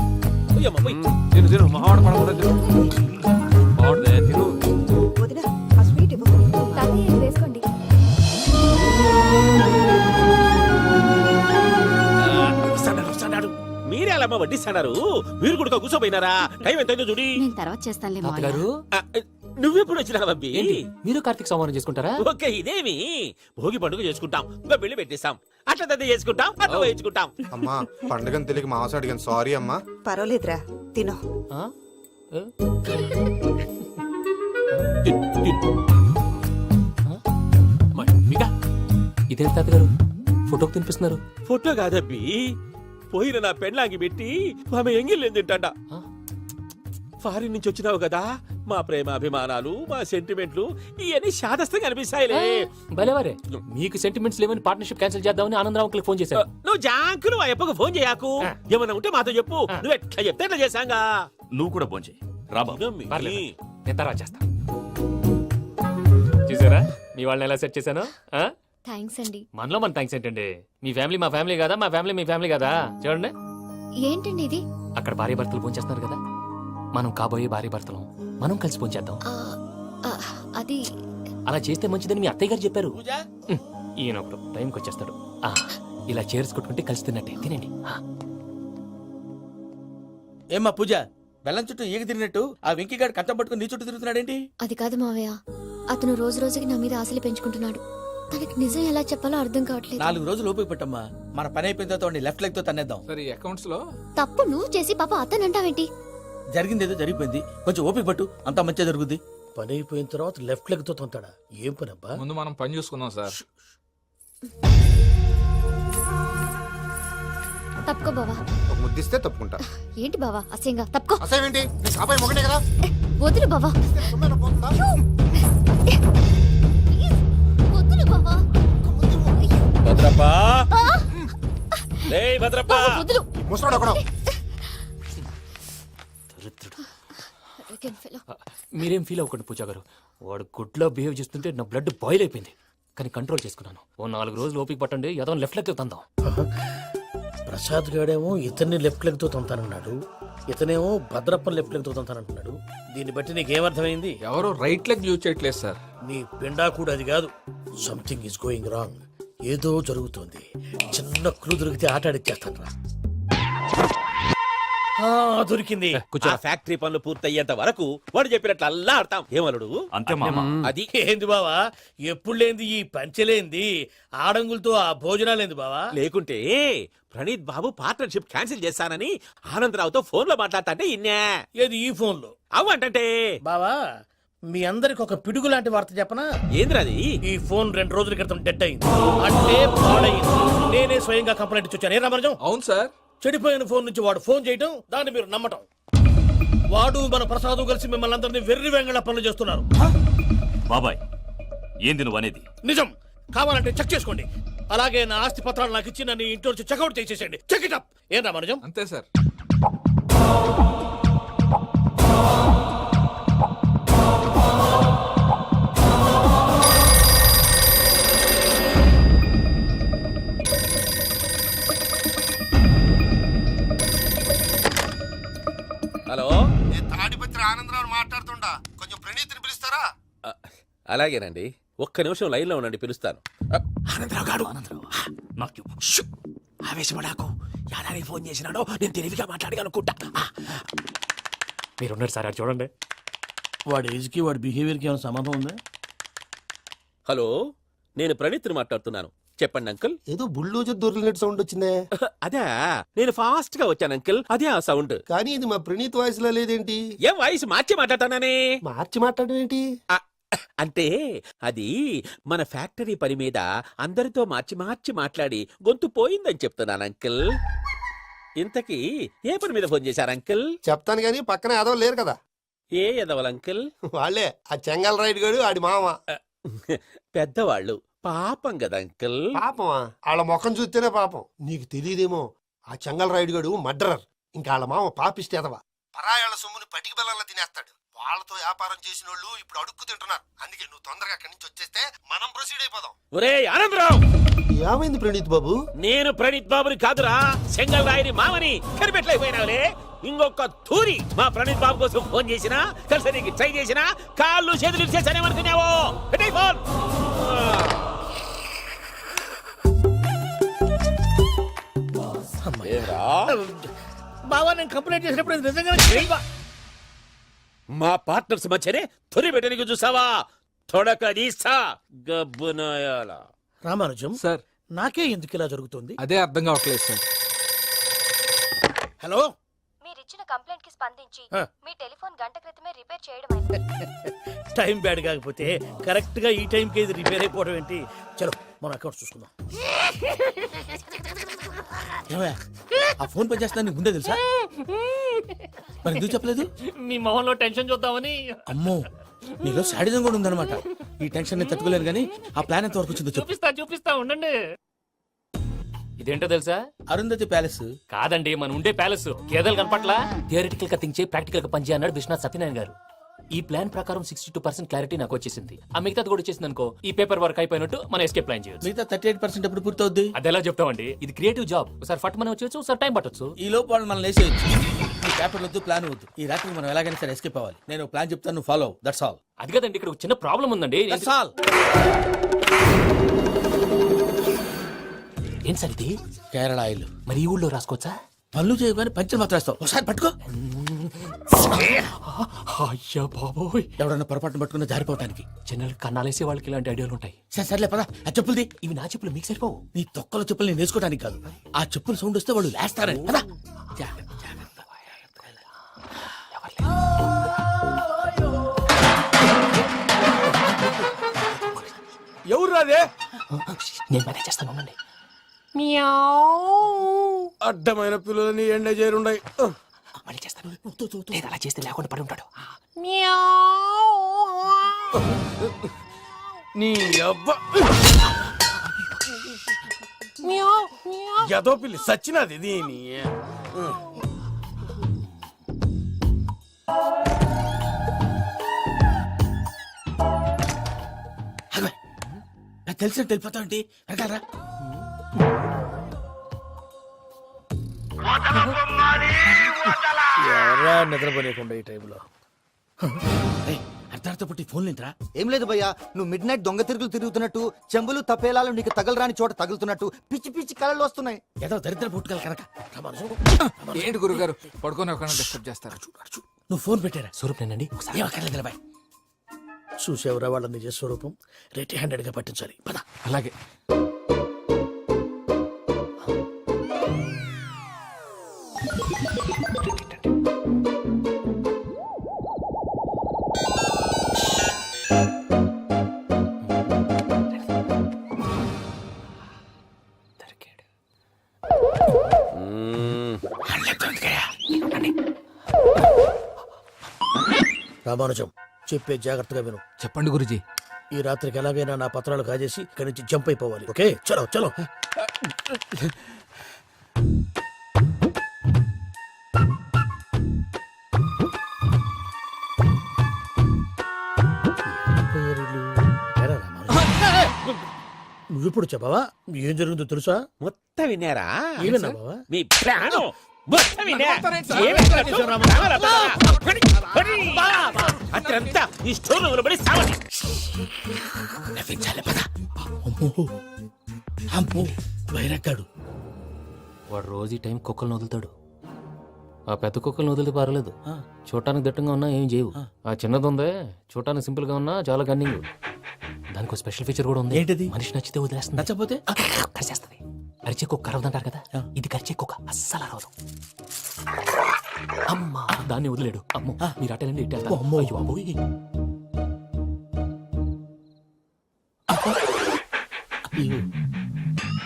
పోయమ్మ, పోయ్. తిను తిను, మావాడు పడకూడదు తిను. మావాడు తిను. వదినా, ఆ స్వీట్ ఇవ్వు. వేసుకోండి. వస్తాడు. మీరే అలా వడ్డిస్తాడారు. మీరు కూడా కూర్చోపోయినారా? టైం ఎంతైందో చూడి. నేను తర్వాత చేస్తానులే మావయ్య. తాతగారు నువ్వెప్పుడు వచ్చినావు అబ్బి? ఏంటి మీరు కార్తీక్ సంహారం చేసుకుంటారా? ఓకే, ఇదేమి భోగి పండుగ చేసుకుంటాం, ఇంకా పెళ్లి పెట్టేస్తాం, అట్లా దద్ద చేసుకుంటాం, అట్లా వేయించుకుంటాం. అమ్మా పండుగని తెలియక మాంస అడిగాను సారీ అమ్మా. పర్వాలేదురా తినో. ఆ? ఏ? మీకా ఇదేంటి తాతగారు ఫోటోకి తినిపిస్తున్నారు? ఫోటో కాదబ్బి, పోయిన నా పెళ్ళాంగి పెట్టి ఆమె ఎంగిల్లేం తింటాడ. ఫారిన్ నుంచి వచ్చినావు కదా, మా ప్రేమ అభిమానాలు, మా సెంటిమెంట్లు ఇవన్నీ శాదస్తంగా అనిపిస్తాయిలే. భలేవారే, మీకు సెంటిమెంట్స్ లేవని పార్ట్నర్షిప్ క్యాన్సిల్ చేద్దామని ఆనందరావు అంకుల్ ఫోన్ చేశారు. నువ్వు జాంకులు ఆ అప్పకు ఫోన్ చేయకు, ఏమన్నా ఉంటే మాతో చెప్పు. నువ్వు ఎట్లా చెప్తే ఎట్లా చేశాంగా. నువ్వు కూడా ఫోన్ చేయి రాబా. పర్లేదు, నేను తర్వాత చేస్తా. చూసారా మీ వాళ్ళని ఎలా సెట్ చేశాను? థ్యాంక్స్ అండి. మనలో మన థ్యాంక్స్ ఏంటండి, మీ ఫ్యామిలీ మా ఫ్యామిలీ కదా, మా ఫ్యామిలీ మీ ఫ్యామిలీ కదా. చూడండి, ఏంటండి ఇది? అక్కడ భార్య భర్తలు ఫోన్ చేస్తున్నారు కదా, మనం కాబోయే భార్య భర్తలు మనం కలిసి ఫోన్ చేద్దాం. ఆ, అది అలా చేస్తే మంచిదని మీ అత్తయ్య గారు చెప్పారు. ఈయన ఒకడు టైంకి వచ్చేస్తాడు. ఇలా చేర్స్ కొట్టుకుంటే కలిసి తిన్నట్టే. తినండి. ఏమ్మా పూజ, బెల్లం చుట్టూ ఈగ తిరిగినట్టు ఆ వెంకీగాడు కంచం పట్టుకుని నీ చుట్టూ తిరుగుతున్నాడేంటి? అది కాదు మావయ్య, అతను రోజు రోజుకి నా మీద ఆశలు పెంచుకుంటున్నాడు. తనకి నిజం ఎలా చెప్పాలో అర్థం కావట్లేదు. 4 రోజులు ఓపిక పట్టమ్మా, మన పని అయిపోయిన తర్వాత లెఫ్ట్ లెగ్ తో తన్నేద్దాం. సరే అకౌంట్స్ లో తప్పు నువ్వు చేసి పాప అతను అంటావేంటి? జరిగింది ఏదో జరిగిపోయింది, కొంచెం ఓపిక పట్టు, అంతా మంచిగా జరుగుద్ది. పని అయిపోయిన తర్వాత లెఫ్ట్ లెగ్ తో తొంతాడా? ఏం పని అబ్బా? ముందు మనం పని చూసుకుందాం సార్. తప్పుకో బావా. ఒక ముద్దిస్తే తప్పుకుంటా. ఏంటి బావా అసహ్యంగా? తప్పుకో. అసేమేంటి నీ కాపాయి మొగనే కదా. వదులు బావా. సొమ్మేనా పోతుందా? వదులు బావా. భద్రప్పా, లే భద్రప్పా. వదులు. ముసరాడు అక్కడ. మీరేం ఫీల్ అవ్వకండి పూజా గారు, వాడు గుడ్లో బిహేవ్ చేస్తుంటే నా బ్లడ్ బాయిల్ అయిపోయింది, కానీ కంట్రోల్ చేసుకున్నాను. ఓ 4 రోజులు ఓపిక పట్టండి, ఏదో లెఫ్ట్ లెగ్ తందాం. ప్రసాద్ గాడేమో ఇతన్ని లెఫ్ట్ లెగ్ తో తొంతానన్నాడు, ఇతనేమో భద్రప్ప లెఫ్ట్ లెగ్ తో తొంతానంటున్నాడు. దీన్ని బట్టి నీకేమర్థమైంది? ఎవరు రైట్ లెగ్ యూజ్ చేయట్లేదు సార్. నీ పిండా కూడా అది కాదు. Something is going wrong. ఏదో జరుగుతోంది. చిన్న క్లూ దొరికితే ఆట ఆడిచ్చేస్తాను రా. దొరికింది. ఆ ఫ్యాక్టరీ పనులు పూర్తయ్యేంత వరకు వాడు చెప్పినట్లు అల్లా ఆడతాం. ఏమలుడు అంతే మామ. అది ఏంది బావా, ఎప్పుడు లేంది ఈ పంచలేంది, ఆడంగులతో ఆ భోజనాలేంది బావా? లేకుంటే ప్రణీత్ బాబు పార్ట్నర్షిప్ క్యాన్సిల్ చేస్తానని ఆనందరావుతో ఫోన్ లో మాట్లాడతాంటే ఇన్నే. ఏది ఈ ఫోన్ లో? అవ్వంటే బావా, మీ అందరికి ఒక పిడుగు లాంటి వార్త చెప్పనా? ఏంద్రది? ఈ ఫోన్ 2 రోజుల క్రితం డెడ్ అయింది, అంటే పాడైంది. నేనే స్వయంగా కంప్లైంట్ ఇచ్చి వచ్చాను. ఏ రామరాజం? అవును సార్. చెడిపోయిన ఫోన్ నుంచి వాడు ఫోన్ చేయటం, దాన్ని మీరు నమ్మటం. వాడు మన ప్రసాదు కలిసి మిమ్మల్ని అందరినీ వెర్రి వెంగళ పనులు చేస్తున్నారు. బాబాయ్, ఏంది నువ్వు అనేది? నిజం. కావాలంటే చెక్ చేసుకోండి. అలాగే నా ఆస్తి పత్రాలు నాకు ఇచ్చి నన్ను ఇంట్లో నుంచి చెక్అౌట్ చేసేసండి. Check it up. ఏం రామరాజం? అంతే సార్. హలో, నేను తాడిపత్రి ఆనందరావు మాట్లాడుతుండా, కొంచెం ప్రణీతిని పిలుస్తారా? అలాగేనండి, ఒక్క నిమిషం లైన్ లో ఉండండి, పిలుస్తాను. ఆనందరావు గాడు. నాకు ఆవేశపడాకు. యాదానికి ఫోన్ చేసినాడో నేను తెలివిగా మాట్లాడగలనుకుంటా. మీరున్నారు సార్, అది చూడండి. వాడి ఏజ్ కి వాడి బిహేవియర్ కి ఏమైనా సంబంధం ఉందా? హలో, నేను ప్రణీత్ని మాట్లాడుతున్నాను. చెప్పండి అంకుల్. ఏదో బుల్డోజర్ దొరికినట్టు సౌండ్ వచ్చిందే. అదే, నేను ఫాస్ట్ గా వచ్చాను అంకుల్, అదే ఆ సౌండ్. కానీ ఇది మా ప్రణీత్ వాయిస్ లో లేదేంటి? ఏం వాయిస్ మార్చి మాట్లాడతానని? మార్చి మాట్లాడడం ఏంటి? అంటే అది మన ఫ్యాక్టరీ పని మీద అందరితో మార్చి మార్చి మాట్లాడి గొంతు పోయిందని చెప్తున్నాను అంకుల్. ఇంతకీ ఏ పని మీద ఫోన్ చేశారు అంకుల్? చెప్తాను గానీ పక్కన ఏదో లేరు కదా. ఏ ఎదవల్ అంకుల్? వాళ్ళే ఆ చెంగల్ రైడ్ గడు ఆడి మామ. పెద్దవాళ్ళు, పాపం కదా అంకుల్. పాపమా? వాళ్ళ ముఖం చూస్తేనే పాపం. నీకు తెలియదేమో, ఆ చెంగల్ రైడ్ గడు మర్డరర్. ఇంకా వాళ్ళ మామ పాపిస్తేదవా. పరాయాళ్ళ సొమ్ముని పటికి బెల్లంలో తినేస్తాడు. వాళ్ళతో వ్యాపారం చేసిన వాళ్ళు ఇప్పుడు అడుక్కు తింటున్నారు. అందుకే నువ్వు తొందరగా అక్కడి నుంచి వచ్చేస్తే మనం ప్రొసీడ్ అయిపోదాం. ఒరే ఆనందరావు, ఏమైంది ప్రణీత్ బాబు? నేను ప్రణీత్ బాబుని కాదురా, సెంగల్ రాయని మామని. కనిపెట్టలేకపోయినావులే. ఇంకొక తూరి మా ప్రణీత్ బాబు కోసం ఫోన్ చేసినా, కలిసి నీకు ట్రై చేసినా, కాళ్ళు చేతులు చేశానేమనుకున్నావో. పెట్టేయ్ ఫోన్. బావా, నేను కంప్లైంట్ చేసినప్పుడు ఇది నిజంగానే చేయవా? మా పార్ట్నర్స్ మధ్యనే తొలి పెట్టడానికి చూసావా? తొడక తీసా గబ్బునాయాల. రామానుజం సార్ నాకే ఎందుకు ఇలా జరుగుతుంది? అదే అర్థం కావట్లేదు సార్. హలో, మీరిచ్చిన కంప్లైంట్ కి స్పందించి ఆ. మీ టెలిఫోన్ గంట క్రితమే రిపేర్ చేయడం టైం బ్యాడ్ కాకపోతే కరెక్ట్ గా ఈ టైంకి ఇది రిపేర్ అయిపోవడం ఏంటి? చలో మన అకౌంట్ చూసుకుందాం. ఏమయ్యా, ఆ ఫోన్ పని చేస్తున్నా నీకు ముందే తెలుసా? మరి ఎందుకు చెప్పలేదు? మీ మొహంలో టెన్షన్ చూద్దామని. అమ్మో, నీలో శాడిజం కూడా ఉందన్నమాట. ఈ టెన్షన్ నేను తట్టుకోలేను కానీ ఆ ప్లాన్ ఎంత వరకు వచ్చిందో చెప్పు. చూపిస్తా ఉండండి. ఇదేంటో తెలుసా? అరుంధతి ప్యాలెస్. కాదండి, మన ఉండే ప్యాలెస్. గేదెలు కనపట్లా? థియరిటికల్ గా థింక్ చేయి, ప్రాక్టికల్ గా పనిచేయ అన్నాడు విశ్వనాథ్ సత్యనారాయణ గారు. ఈ ప్లాన్ ప్రకారం 62% క్లారిటీ నాకు వచ్చేసింది. ఆ మిగతాది కూడా వచ్చేసింది అనుకో, ఈ పేపర్ వర్క్ అయిపోయినట్టు మనం ఎస్కేప్ ప్లాన్ చేయొచ్చు. మిగతా 38% ఎప్పుడు పూర్తవుద్ది? అదెలా చెప్తామండి? ఇది క్రియేటివ్ జాబ్. ఒకసారి ఫట్ మనం వచ్చేయచ్చు, ఒకసారి టైం పట్టొచ్చు. ఈ లోపు వాళ్ళు మనం లేసేయచ్చు. ఈ పేపర్ వద్దు, ప్లాన్ వద్దు. ఈ రాత్రి మనం ఎలాగైనా సరే ఎస్కేప్ అవ్వాలి. నేను ప్లాన్ చెప్తాను, నువ్వు ఫాలో. That's all. అది కదండి, ఇక్కడ ఒక చిన్న ప్రాబ్లం ఉందండి. That's all. ఏం సార్ ఇది? కేరళ ఆయిల్. మరి ఈ ఊళ్ళో రాసుకోవచ్చా? పనులు చేయగానే పంచర్ మాత్రం వేస్తావు. ఒకసారి పట్టుకో. అయ్యా బాబోయ్, ఎవడన్నా పొరపాటున పట్టుకున్న జారిపోవటానికి. జనరల్ కన్నాలేసే వాళ్ళకి ఇలాంటి ఐడియాలు ఉంటాయి. సర్లే పదా, ఆ చెప్పులది. ఇవి నా చెప్పులు మీకు సరిపోవు. నీ తొక్కల చెప్పులు నేను వేసుకోవడానికి కాదు, ఆ చెప్పులు సౌండ్ వస్తే వాళ్ళు లేస్తారని. పదా. ఎవరు రాదే? నేను మేనేజ్ చేస్తాను, ఉండండి. అడ్డమైన పిల్లలని ఎండ చేరుండయి. మళ్ళీ చేస్తాను. లేదు, అలా చేస్తే లేకుండా పడి ఉంటాడు. నీ అబ్బా ఎదో పిల్లి సచ్చినది దీని. నాకు తెలిసినట్టు వెళ్ళిపోతావు ఏంటి? వెనకాలరా. ఎవరా నిద్రపోలేకుండా ఈ టైంలో? అర్ధార్థ పుట్టి ఫోన్ లేంట్రా. ఏం లేదు భయ్యా, నువ్వు మిడ్ నైట్ దొంగ తిరుగులు తిరుగుతున్నట్టు, చెంబులు తపేలాలు నీకు తగలరాని చోట తగులుతున్నట్టు పిచ్చి పిచ్చి కళలు వస్తున్నాయి. ఏదో దరిద్ర పుట్టుకల కనుక. ఏంటి గురుగారు పడుకొని ఒక డిస్టర్బ్ చేస్తారు? నువ్వు ఫోన్ పెట్టారా? స్వరూప్ నేనండి. ఒకసారి ఏమక్కర్లేదు బాయ్. చూసేవరా వాళ్ళ నిజ స్వరూపం? రెట్టి హ్యాండెడ్ గా పట్టించాలి. పద. అలాగే. రామానుజం, చెప్పే జాగ్రత్తగా విను. చెప్పండి గురుజీ. ఈ రాత్రికి ఎలాగైనా నా పత్రాలు కాజేసి ఇక్కడి నుంచి జంప్ అయిపోవాలి. ఓకే, చలో చలో. నువ్విప్పుడు చెప్పవా ఏం జరిగిందో తెలుసా? మొత్తం విన్నారా? ఏమన్నా బావా? మీ ప్లాను మొత్తం విన్నా. అత్రంతా ఈ స్టోర్ రూమ్ లో పడి సావాలి. నవ్వించాలి పద. అమ్మో అమ్మో, వైరక్కాడు. వాడు రోజు ఈ టైం కుక్కలను వదులుతాడు. ఆ పెద్ద కుక్కలను వదిలితే పర్లేదు, చూడటానికి దట్టంగా ఉన్నా ఏం చేయవు. ఆ చిన్నది ఉందే, చూడటానికి సింపుల్ గా ఉన్నా చాలా గన్నింగ్. దానికి ఒక స్పెషల్ ఫీచర్ కూడా ఉంది. ఏంటిది? మనిషి నచ్చితే వదిలేస్తుంది, నచ్చపోతే కరిచేస్తుంది. అరిచే కుక్క అరవదంటారు కదా, ఇది కరిచే కుక్క అస్సలు అరవదు. అమ్మా, దాన్ని వదిలేడు. అమ్మో, మీరు అటెండి ఇటు వెళ్తారు. అమ్మో. అయ్యో అమ్మోయ్.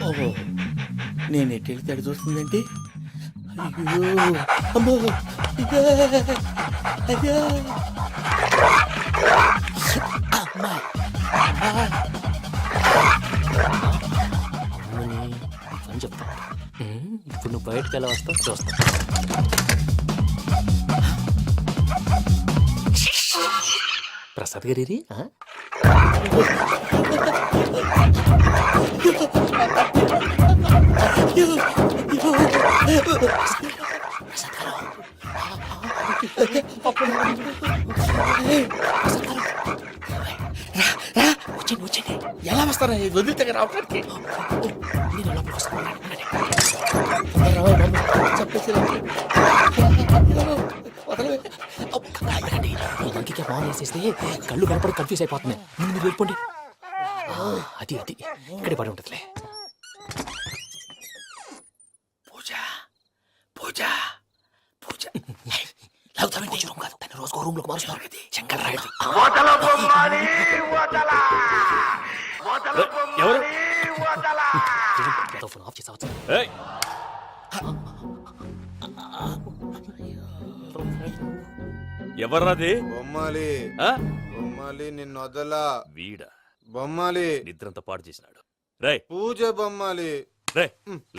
ఓహో, నేను ఎటు వెళ్తే అటు చూస్తుందంటే. అయ్యో అమ్మో, ఇదే, అదే. అమ్మా, అమ్మని అని చెప్తా. ఇప్పుడు నువ్వు బయటకు ఎలా వస్తావు చూస్తా. ప్రసాద్ గారి వచ్చండి. ఎలా వస్తారా? వదిలితే రావడానికి. నేను లోపలికి వస్తాను. చెప్పేసి అంకికి ఫోన్ చేసేస్తే కళ్ళు కనపడి కన్ఫ్యూజ్ అయిపోతున్నాయి. ముందు మీరు వెళ్ళిపోండి. అది అది ఇక్కడే పడి ఉంటుందిలే. పూజ పూజ పూజ లాగుతామంటే రూమ్ కాదు, తన రోజుకో రూమ్ లోకి మారుస్తున్నారు కదా. చెంకల్ రాయుడు ఎవరు ఫోన్ ఆఫ్ చేసావచ్చు. ఏయ్, ఎవర్రాది? బొమ్మాలి ఆ? బొమ్మాలి నిన్ను వదలా. వీడా బొమ్మాలి నిద్రంతా పాడు చేసినాడు. రే పూజ బొమ్మాలి. రే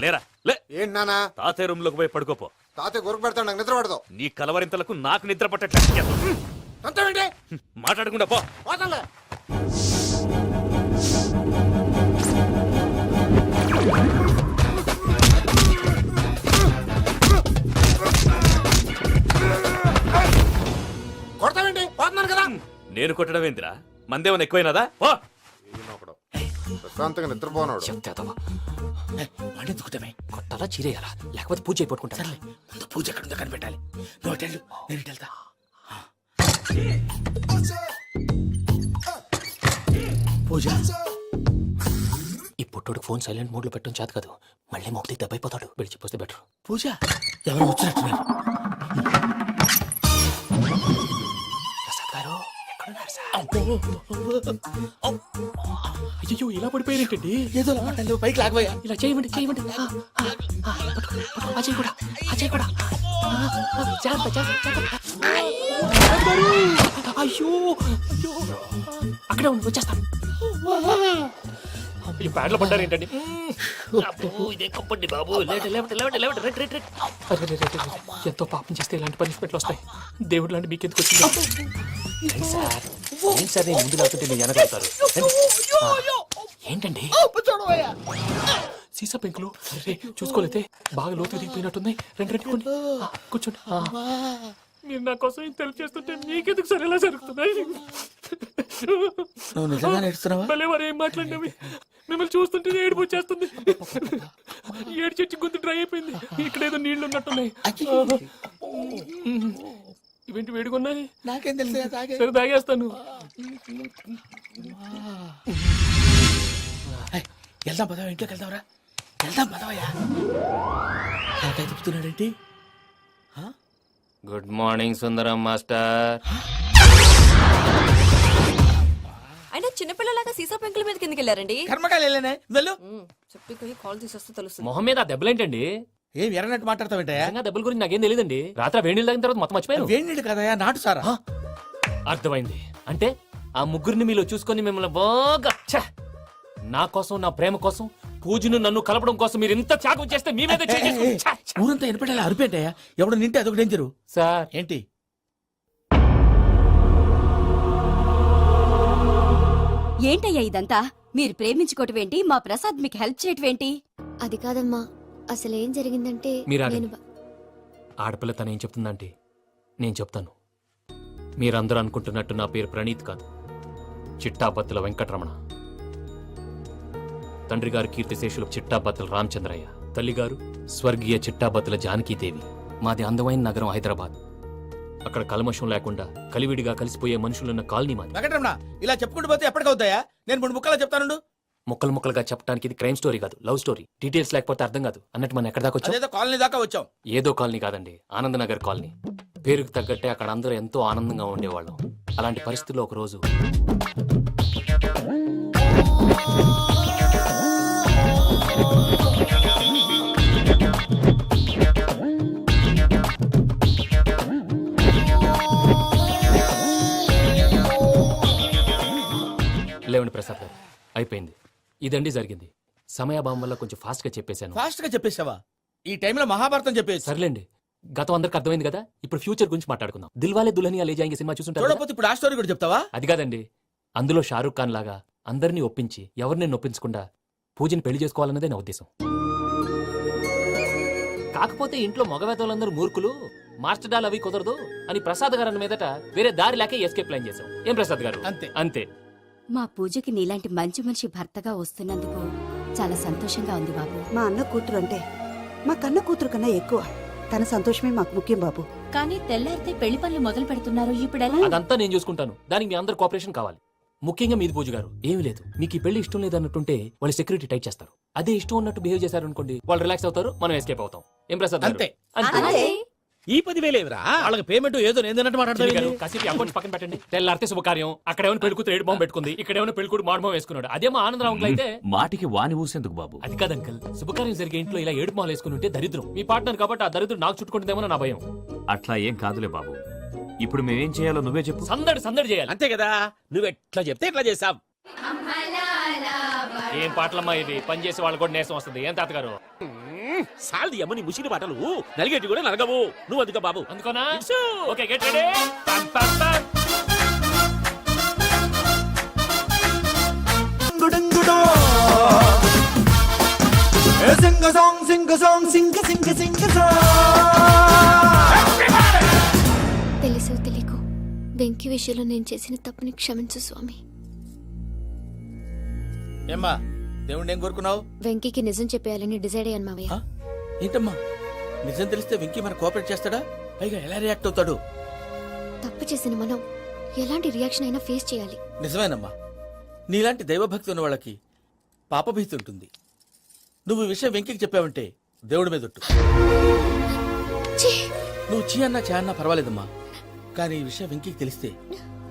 లేరా లే. ఏంటి నానా? తాతయ్య రూమ్ లోకి పోయి పడుకోపో. తాతయ్య గురకు పెడతాడు, నాకు నిద్ర పడతావు. నీ కలవరింతలకు నాకు నిద్ర పట్టట్లేదు. అంతేంటి? మాట్లాడకుండా పో. పోతానులే. కొడతావేంటి? పోతున్నాను కదా. నేను కొట్టడం ఏందిరా? మందేమన్నా ఎక్కువైనదా? పో. ఈయనొకడు. ప్రశాంతంగా నిద్రపోనాడు. చెప్తావా వాడెందుకుంటామే? కొట్టాలా చీరేయాలా? లేకపోతే పూజ అయిపోట్టుకుంటా. ముందు పూజ ఎక్కడుందో కనిపెట్టాలి. నువ్వు వెళ్ళు, నేను ఇటు వెళ్తా. పూజ ఈ పుట్టోడికి ఫోన్ సైలెంట్ మోడ్ లో పెట్టడం చేత కాదు. మళ్ళీ మొక్కటి దెబ్బైపోతాడు. విడిచిపోతే బెటర్. పూజ ఎవరు వచ్చినట్టున్నారు? ప్రసాద్ గారు ఎక్కడున్నారు సార్? అయ్యో ఇలా పడిపోయారేంటండి? ఏదో పైకి లాగబోయా. ఇలా చేయమండి చేయమండి. అజయ్ కూడా అజయ్ కూడా. జాగ్రత్త జాగ్రత్త. అయ్యో అయ్యో అక్కడే ఉండి వచ్చేస్తాను. ఈ ప్యాడ్లో పడ్డారు ఏంటండి? ఇదే కంపండి బాబు. ఎంతో పాపం చేస్తే ఇలాంటి పనిష్మెంట్లు వస్తాయి. దేవుడు లాంటి మీకెందుకు వచ్చింది సార్? ఏం సార్ నేను ముందు లేకుంటే మీరు వెనకాడతారు. ఏంటండి సీసా పెంకులు? అరే చూసుకోలేతే బాగా లోతుగా దిగిపోయినట్టున్నాయి. రెండు రెండు కూర్చోండి. మీరు నా కోసం ఇంత హెల్ప్ చేస్తుంటే మీకెందుకు సరే ఎలా జరుగుతున్నాయి? భలే వారు ఏం మాట్లాడినవి. మిమ్మల్ని చూస్తుంటే ఏడుపు వచ్చేస్తుంది. ఏడు చెట్టు గొంతు డ్రై అయిపోయింది. ఇక్కడ ఏదో నీళ్లు ఉన్నట్టున్నాయి. ఇవేంటి వేడుకున్నాయి? నాకేం తెలుసు. సరే తాగేస్తాను. వెళ్దాం పదవా, ఇంట్లోకి వెళ్దాంరా. వెళ్దాం పదవయ్యా. నాకై చెప్తున్నాడేంటి? గుడ్ మార్నింగ్ సుందరం మాస్టర్. అయినా చిన్నపిల్లలాగా సీసా పెంకుల మీద కిందకి వెళ్ళారండి. కర్మకాయలు వెళ్ళానే వెళ్ళు. చెప్పి పోయి కాల్ తీసేస్తే తెలుస్తుంది. మొహం మీద ఆ దెబ్బలేంటండి? ఏం ఎర్రనట్టు మాట్లాడతావేంటయ్యా? దెబ్బల గురించి నాకేం తెలియదండి. రాత్రి వేడి నీళ్ళు తాగిన తర్వాత మొత్తం మర్చిపోయాను. వేడి నీళ్ళు కదయా, నాటు సారా. అర్థమైంది. అంటే ఆ ముగ్గురిని మీలో చూసుకొని మిమ్మల్ని బాగా నా కోసం నా ప్రేమ కోసం పూజను నన్ను కలపడం కోసం మీరు ఇంత త్యాగం చేస్తే మీ మీద ఊరంతా ఎనపెట్టాలి అరిపేటయ్యా. ఎవడు నింటే అదొక డేంజరు. సార్ ఏంటి? ఏంటయ్యా ఇదంతా? మీరు ప్రేమించుకోవటం ఏంటి? మా ప్రసాద్ మీకు హెల్ప్ చేయటం ఏంటి? అది కాదమ్మా, అసలు ఏం జరిగిందంటే మీరు ఆడపిల్ల తను ఏం చెప్తుందంటే నేను చెప్తాను. మీరందరూ అనుకుంటున్నట్టు నా పేరు ప్రణీత్ కాదు, చిట్టాపత్తుల వెంకటరమణ. తండ్రి గారు కీర్తిశేషులు చిట్టాపత్తుల రామచంద్రయ్య, తల్లిగారు స్వర్గీయ చిట్టాపత్తుల జానకీదేవి. మాది అందమైన నగరం హైదరాబాద్. అక్కడ కల్మషం లేకుండా కలివిడిగా కలిసిపోయే మనుషులున్న కాలనీ మాది. వెంకటరమణ ఇలా చెప్పుకుంటూ పోతే ఎప్పటికవుతాయా? నేను 3 ముక్కలా చెప్తాను. ముక్కలు ముక్కలుగా చెప్పడానికి ఇది క్రైమ్ స్టోరీ కాదు, లవ్ స్టోరీ. డీటెయిల్స్ లేకపోతే అర్థం కాదు. అన్నట్టు మనం ఎక్కడ దాకా వచ్చాం? ఏదో కాలనీ దాకా వచ్చాం. ఏదో కాలనీ కాదండి, ఆనందనగర్ కాలనీ. పేరుకు తగ్గట్టే అక్కడ అందరూ ఎంతో ఆనందంగా ఉండేవాళ్ళం. అలాంటి పరిస్థితుల్లో ఒక రోజు లేవండి ప్రసాద్ గారు, అయిపోయింది. ఇదండి జరిగింది. సమయాభావం వల్ల కొంచెం ఫాస్ట్ గా చెప్పేశాను. ఫాస్ట్ గా చెప్పేసావా? ఈ టైంలో మహాభారతం చెప్పేసి. సర్లేండి, గతం అందరికి అర్థమైంది కదా. ఇప్పుడు ఫ్యూచర్ గురించి మాట్లాడుకుందాం. దిల్వాలే దుల్హనియా లే జాయేంగే సినిమా చూసుంటారు. చూడకపోతే ఇప్పుడు ఆ స్టోరీ కూడా చెప్తావా? అది కాదండి, అందులో షారూక్ ఖాన్ లాగా అందరినీ ఒప్పించి ఎవరిని నొప్పించకుండా పూజని పెళ్లి చేసుకోవాలన్నదే నా ఉద్దేశం. కాకపోతే ఇంట్లో మగవేతలందరూ మూర్ఖులు, మాస్టర్ డాల్ అవి కుదరదు అని ప్రసాద్ గారు అన్న మీదట వేరే దారి లేక ఎస్కేప్ ప్లాన్ చేశాం. ఏం ప్రసాద్ గారు? అంతే అంతే. మా పూజకి నీలాంటి మంచి మనిషి భర్తగా వస్తున్నందుకు చాలా సంతోషంగా ఉంది బాబు. మా అన్న కూతురు అంటే మా కన్న కూతురు కన్నా ఎక్కువ. తన సంతోషమే మాకు ముఖ్యం బాబు. కానీ తెల్లారితే పెళ్లి పనులు మొదలు పెడుతున్నారు ఇప్పుడెలా? అదంతా నేను చూసుకుంటాను. దానికి మీ అందరు కోఆపరేషన్ కావాలి. ముఖ్యంగా మీది పూజ గారు. ఏమీ లేదు, మీకు ఈ పెళ్లి ఇష్టం లేదన్నట్టుంటే వాళ్ళు సెక్యూరిటీ టైట్ చేస్తారు. అదే ఇష్టం ఉన్నట్టు బిహేవ్ చేశారు అనుకోండి, వాళ్ళు రిలాక్స్ అవుతారు, మనం ఎస్కేప్ అవుతాం. ఏం ప్రసాద్ గారు? అంతే. అంతే. ఈ 10,000 ఏమిరా వాళ్ళకి పేమెంట్ ఏదో నేందన్నట్టు చిన్ని గారు, మాట్లాడతారు. కాసేపు అకౌంట్స్ పక్కన పెట్టండి. తెల్లారితే శుభకార్యం. అక్కడ ఏమైనా పెళ్లి కూతురు ఏడు బాంబు పెట్టుకుంది, ఇక్కడ ఏమైనా పెళ్లి కూతురు మాడు బాంబు వేసుకున్నాడు. అదేమో ఆనందరావు అంకుల్ అయితే మాటికి వాని ఊసేందుకు బాబు? అది కాదు అంకల్, శుభకార్యం జరిగే ఇంట్లో ఇలా ఏడు మాలు వేసుకుని ఉంటే దరిద్రం. మీ పార్ట్నర్ కాబట్టి ఆ దరిద్రం నాకు చుట్టుకుంటుందేమో నా భయం. అట్లా ఏం కాదులే బాబు. ఇప్పుడు మేమేం చేయాలో నువ్వే చెప్పు. సందడి సందడి చేయాలి. అంతే కదా, నువ్వు ఎట్లా చెప్తే ఎట్లా చేసాం. ఏం పాటలమ్మా ఇది? పని చేసి వాళ్ళు కూడా నేసం వస్తుంది. ఏం తాతగారు? సాల్ది అమ్మని ముసిరి పాటలు నలిగేటి కూడా నలగవు. నువ్వు అందుకో బాబు. అందుకోనా? ఇట్సు. Okay, get ready. పం పం పం. తెలుసు తెలియకు వెంకీ విషయంలో నేను చేసిన తప్పుని క్షమించు స్వామి. ఏమ్మా దేవుణ్ణి ఏం కోరుకున్నావు? వెంకీకి నిజం చెప్పేయాలని డిసైడ్ అయ్యాను మావయ్య. ఏంటమ్మా నిజం తెలిస్తే వెంకీ మన కోఆపరేట్ చేస్తాడా? పైగా ఎలా రియాక్ట్ అవుతాడు? తప్పు చేసిన మనం ఎలాంటి రియాక్షన్ అయినా ఫేస్ చేయాలి. నిజమేనమ్మా, నీలాంటి దైవభక్తి ఉన్న వాళ్ళకి పాపభీతి ఉంటుంది. నువ్వు ఈ విషయం వెంకీకి చెప్పావంటే దేవుడి మీద ఒట్టు. నువ్వు చీ అన్నా చే అన్నా పర్వాలేదమ్మా, కానీ ఈ విషయం వెంకీకి తెలిస్తే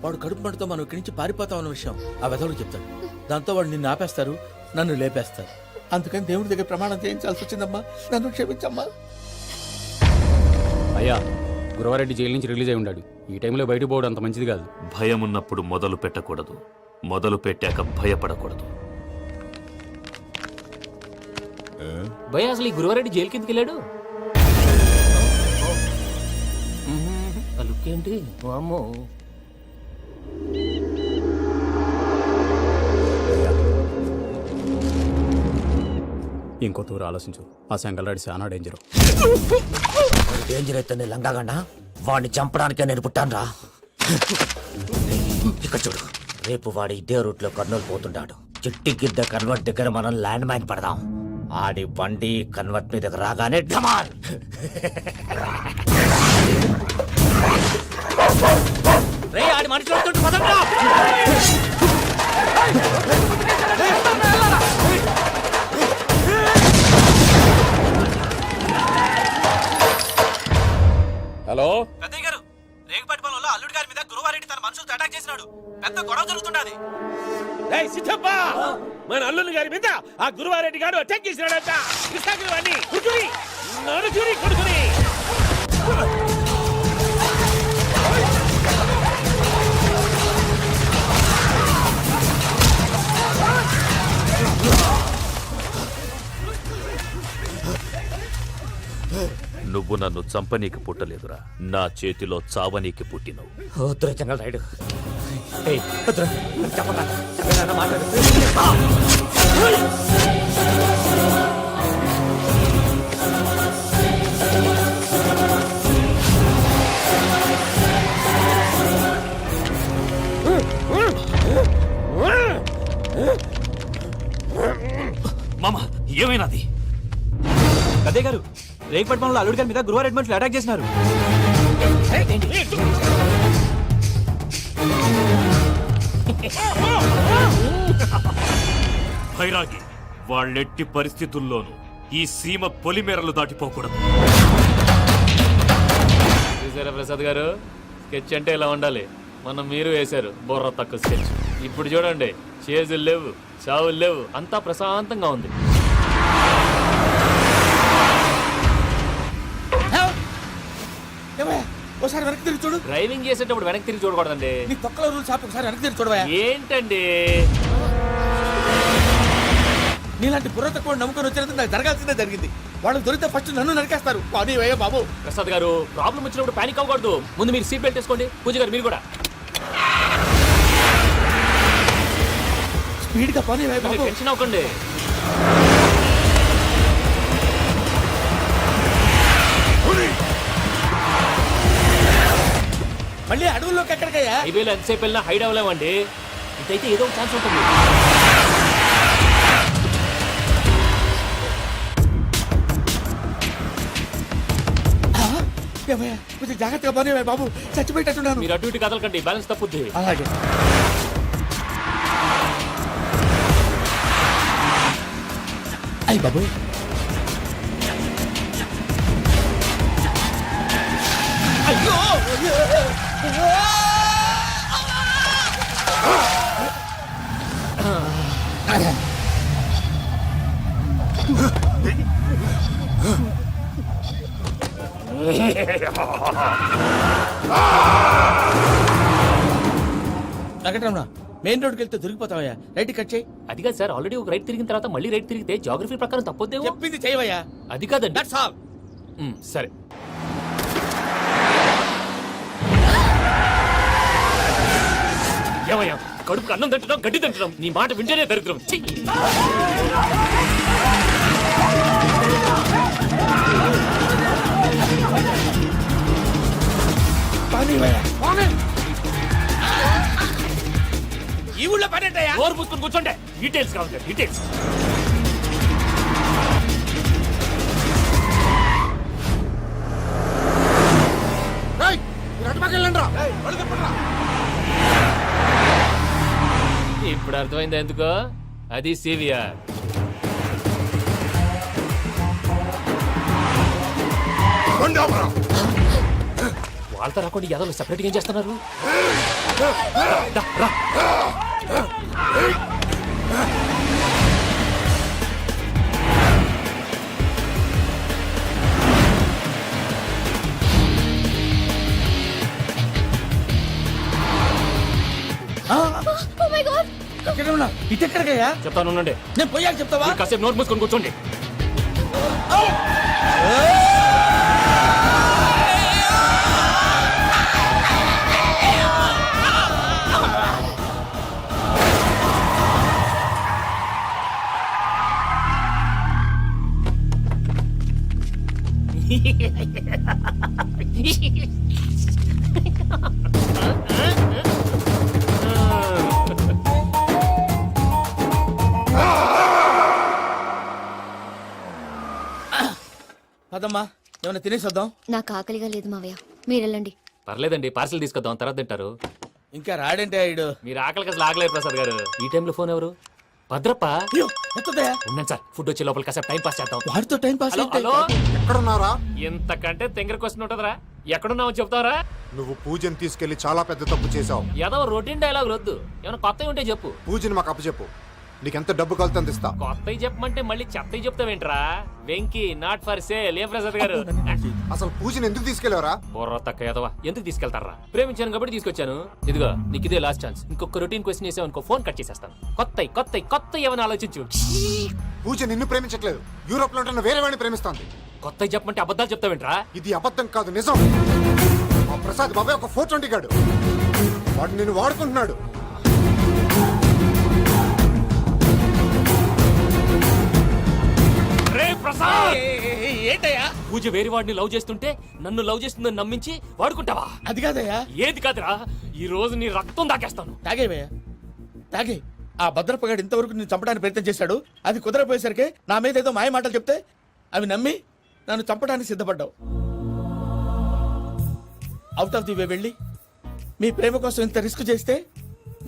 వాడు కడుపు మంటతో మనం ఇక్కడి నుంచి పారిపోతామన్న విషయం ఆ వెధవుడు చెప్తాడు. దాంతో వాడు నిన్ను ఆపేస్తారు, నన్ను లేపేస్తారు. అందుకని దేవుడి దగ్గర ప్రమాణం చేయించాల్సి వచ్చిందమ్మా. నన్ను క్షమించమ్మా. అయ్యా, గురవారెడ్డి జైలు నుంచి రిలీజ్ అయి ఉన్నాడు. ఈ టైంలో బయటకు పోవడం అంత మంచిది కాదు. భయం ఉన్నప్పుడు మొదలు పెట్టకూడదు, మొదలు పెట్టాక భయపడకూడదు. భయ అసలు ఈ గురువారెడ్డి జైలు కిందకి వెళ్ళాడు. ఆ లుక్ ఏంటి? వామ్మో. ఇంకో తూరు ఆలోచించు. ఆ సంగల్రాడి చాలా డేంజర్. డేంజర్ అయితే లంగాగండా వాడిని చంపడానికే నేను పుట్టాను. ఇక్కడ చూడు, రేపు వాడు ఇదే రూట్ లో కర్నూలు పోతుంటాడు. చిట్టి గిద్ద కన్వర్ట్ దగ్గర మనం ల్యాండ్ మైన్ పడదాం. ఆడి బండి కన్వర్ట్ మీద రాగానే ఢమాల్. రే ఆడి మనిషి వస్తుంటే పదండ్రా. హలో పెద్దయ్య గారు, రేగుపాటి పొలంలో అల్లుడి గారి మీద గురువారెడ్డి తన మనుషులతో అటాక్ చేసినాడు. పెద్ద గొడవ జరుగుతున్నది. ఏయ్ సిద్ధప్ప, మన అల్లుని గారి మీద ఆ గురువారెడ్డి గారు అటాక్ చేసినాడంట. కృష్ణాగిరి కుడుకుని నరుచురి కొడుకుని. నువ్వు నన్ను చంపనీకి పుట్టలేదురా, నా చేతిలో చావనీకి పుట్టినవు. వద్దురా జంగల్ రైడ్. చెప్పండి మాట్లాడు. మామ ఏమైనాది? పెద్దయ్య గారు, రేగుపాటి పొలంలో అల్లుడి గారి మీద గురువారెడ్డి మనుషులు అటాక్ చేసినారు. భైరాగి, వాళ్ళెట్టి పరిస్థితుల్లోనూ ఈ సీమ పొలిమేరలు దాటిపోకూడదు. చూసారా ప్రసాద్ గారు, స్కెచ్ అంటే ఇలా ఉండాలి. మనం మీరు వేశారు బుర్ర తక్కువ స్కెచ్. ఇప్పుడు చూడండి, చేజులు లేవు, చావులు లేవు, అంతా ప్రశాంతంగా ఉంది. ఒకసారి వెనక్కి తిరిగి చూడు. డ్రైవింగ్ చేసేటప్పుడు వెనక్కి తిరిగి చూడకూడదండి. నీ తొక్కలో రూల్స్ ఆపి ఒకసారి వెనక్కి తిరిగి చూడవా. ఏంటండి నీలాంటి బుర్ర తక్కువ నమ్ముకొని వచ్చినందుకు నాకు జరగాల్సిందే జరిగింది. వాళ్ళకి దొరికితే ఫస్ట్ నన్ను నరికేస్తారు. బాబీ వయ్యా బాబు. ప్రసాద్ గారు, ప్రాబ్లం వచ్చినప్పుడు పానిక్ అవ్వకూడదు. ముందు మీరు సీట్ బెల్ట్ వేసుకోండి. పూజ గారు మీరు కూడా స్పీడ్ గా పని బాబు. టెన్షన్ అవ్వకండి. మళ్ళీ అడవుల్లోకి ఎక్కడికయ్యా? హైవేలో ఎంతసేపు వెళ్ళినా హైడ్ అవ్వలేమండి. ఇదైతే ఏదో ఒక ఛాన్స్ ఉంటుంది. ఏమయ్యా కొంచెం జాగ్రత్తగా పోనీ బాబు, చచ్చిపోయేటట్టున్నాను. మీరు అటు ఇటు కదలకండి, బ్యాలెన్స్ తప్పుద్ది. అలాగే. అయ్యి బాబు, అయ్యో వెంకటరమణ, మెయిన్ రోడ్కి వెళ్తే దొరికిపోతావయ్యా. రైట్ కట్ చేయి. అది కాదు సార్, ఆల్రెడీ ఒక రైట్ తిరిగిన తర్వాత మళ్ళీ రైట్ తిరిగితే జాగ్రఫీ ప్రకారం తప్పొద్దేమో. చెప్పింది చేయవయ్యా. అది కాదండి. That's all. సరే. ఏమయ్యా, కడుపుకి అన్నం తింటున్నాం, గడ్డి తింటున్నాం, నీ మాట వింటేనే దరిద్రం. ఛీ! ఈ ఊళ్ళో పడేటయ్యా. నోరు పూసుకొని కూర్చోండి. డీటెయిల్స్ కావాలి, డీటెయిల్స్. ఇప్పుడు అర్థమైంది ఎందుకో. అది సివిఆర్. వాళ్ళతో రాకుండా యాదవ్ సెపరేట్గా ఏం చేస్తున్నారు? దా, రా. వెంకటరమణ, ఇటు ఎక్కడికయ్యా? చెప్తాను ఉండండి. నేను పోయాక చెప్తావా? మీరు కాసేపు నోట్ మూసుకొని కూర్చోండి. పదమ్మా, ఏమైనా తినేసి వద్దాం. నాకు ఆకలిగా లేదు మావయ్య, మీరు వెళ్ళండి. పర్లేదండి, పార్సిల్ తీసుకొద్దాం, తర్వాత తింటారు. ఇంకా రాడంటే ఆయుడు. మీరు ఆకలికి అసలు ఆగలేదు ప్రసాద్ గారు. ఈ టైంలో ఫోన్ ఎవరు? భద్రప్ప. అయ్యో, ఎత్తదయ్యా. ఉన్నాను సార్, ఫుడ్ వచ్చే లోపల కాసేపు టైం పాస్ చేద్దాం. వాడితో టైం పాస్. Hello, hello. ఎక్కడున్నారా? ఇంతకంటే తెంగర క్వశ్చన్ ఉంటుందిరా. ఎక్కడున్నావు చెప్తావరా? నువ్వు పూజని తీసుకెళ్లి చాలా పెద్ద తప్పు చేశావు. ఏదో రొటీన్ డైలాగ్ వద్దు, ఏమైనా కొత్తవి ఉంటే చెప్పు. పూజని మాకు అప్పచెప్పు. నీకెంత డబ్బు కలితే అంత ఇస్తా. కొత్తవి చెప్పమంటే మళ్ళీ చెత్తవి చెప్తావేంట్రా? Venky not for sale. ఏ ప్రసాద్ గారు? అసలు పూజని ఎందుకు తీసుకెళ్లేవరా? బుర్ర తక్క ఏదవా, ఎందుకు తీసుకెళ్తారా? ప్రేమించాను కాబట్టి తీసుకొచ్చాను. ఇదిగో నీకు ఇదే లాస్ట్ ఛాన్స్. ఇంకొక రొటీన్ క్వశ్చన్ వేసావు అనుకో, ఫోన్ కట్ చేసేస్తాను. కొత్త ఏమైనా ఆలోచించు. పూజ నిన్ను ప్రేమించట్లేదు, యూరోప్ లో ఉంటున్న వేరే వాడిని ప్రేమిస్తాంది. కొత్తవి చెప్పమంటే అబద్ధాలు చెప్తావేంట్రా? ఇది అబద్ధం కాదు, నిజం. మా ప్రసాద్ బాబాయ్ ఒక 420 గాడు. వాడు నిన్ను వాడుకుంటున్నాడు. ఏంటయ్యా? పూజ వేరే వాడిని లవ్ చేస్తుంటే నన్ను లవ్ చేస్తుందని నమ్మించి వాడుకుంటావా? అది కాదయ్యా. ఏది కాదురా, ఈ రోజు నీ రక్తం దాకేస్తాను. తాగేవయ్యా, తాగే. ఆ భద్రప్పగాడు ఇంతవరకు నేను చంపడానికి ప్రయత్నం చేశాడు. అది కుదరపోయేసరికి నా మీద ఏదో మాయ మాటలు చెప్తే అవి నమ్మి నన్ను చంపడానికి సిద్ధపడ్డావు. అవుట్ ఆఫ్ ది వే వెళ్ళి మీ ప్రేమ కోసం ఇంత రిస్క్ చేస్తే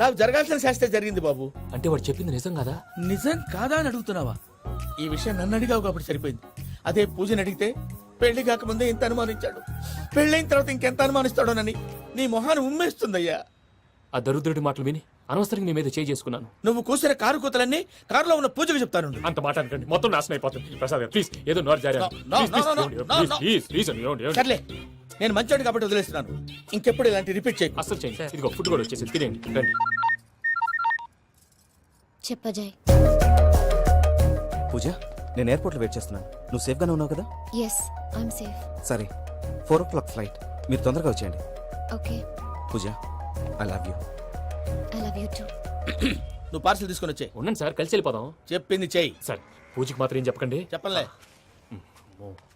నాకు జరగాల్సిన శాస్త్రే జరిగింది బాబు. అంటే వాడు చెప్పింది నిజం కదా? నిజం కాదా అని అడుగుతున్నావా? ఈ విషయం నన్ను అడిగావు కాబట్టి సరిపోయింది. అదే పూజని అడిగితే పెళ్లి కాకముందే ఇంత అనుమానించాడు, పెళ్ళైన తర్వాత ఇంకెంత అనుమానిస్తాడోనని నీ మొహాన్ని ఉమ్మేస్తుందయ్యా. ఆ దరిద్రుడి మాటలు విని అనవసరంగా నీ మీద చేయి చేసుకున్నాను. నువ్వు కూసిన కారు కూతలన్నీ కారులో ఉన్న పూజకు చెప్తాను. అంత మాట అనకండి, మొత్తం నాశనం అయిపోతుంది. ప్రసాద్ గారు ప్లీజ్, ఏదో నోరు జారీ. సర్లే, నేను మంచోడు కాబట్టి వదిలేస్తున్నాను. ఇంకెప్పుడు ఇలాంటి రిపీట్ చేయకు. అసలు చేయండి. ఇదిగో ఫుడ్ కూడా వచ్చేసి తినేయండి, రండి. చెప్పజాయ్. పూజ, నేను ఎయిర్పోర్ట్లో వెయిట్ చేస్తున్నాను. నువ్వు సేఫ్గానే ఉన్నావు కదా? Yes, I'm safe. సరే, 4 o'clock ఫ్లైట్. మీరు తొందరగా వచ్చేయండి. Okay. Pooja, I love you. I love you too. నువ్వు పార్సల్ తీసుకొని వచ్చే. ఉండండి సార్, కలిసి వెళ్ళిపోదాం. చెప్పింది చెయ్యి. సరే, పూజకి మాత్రం ఏం చెప్పకండి. చెప్పలే.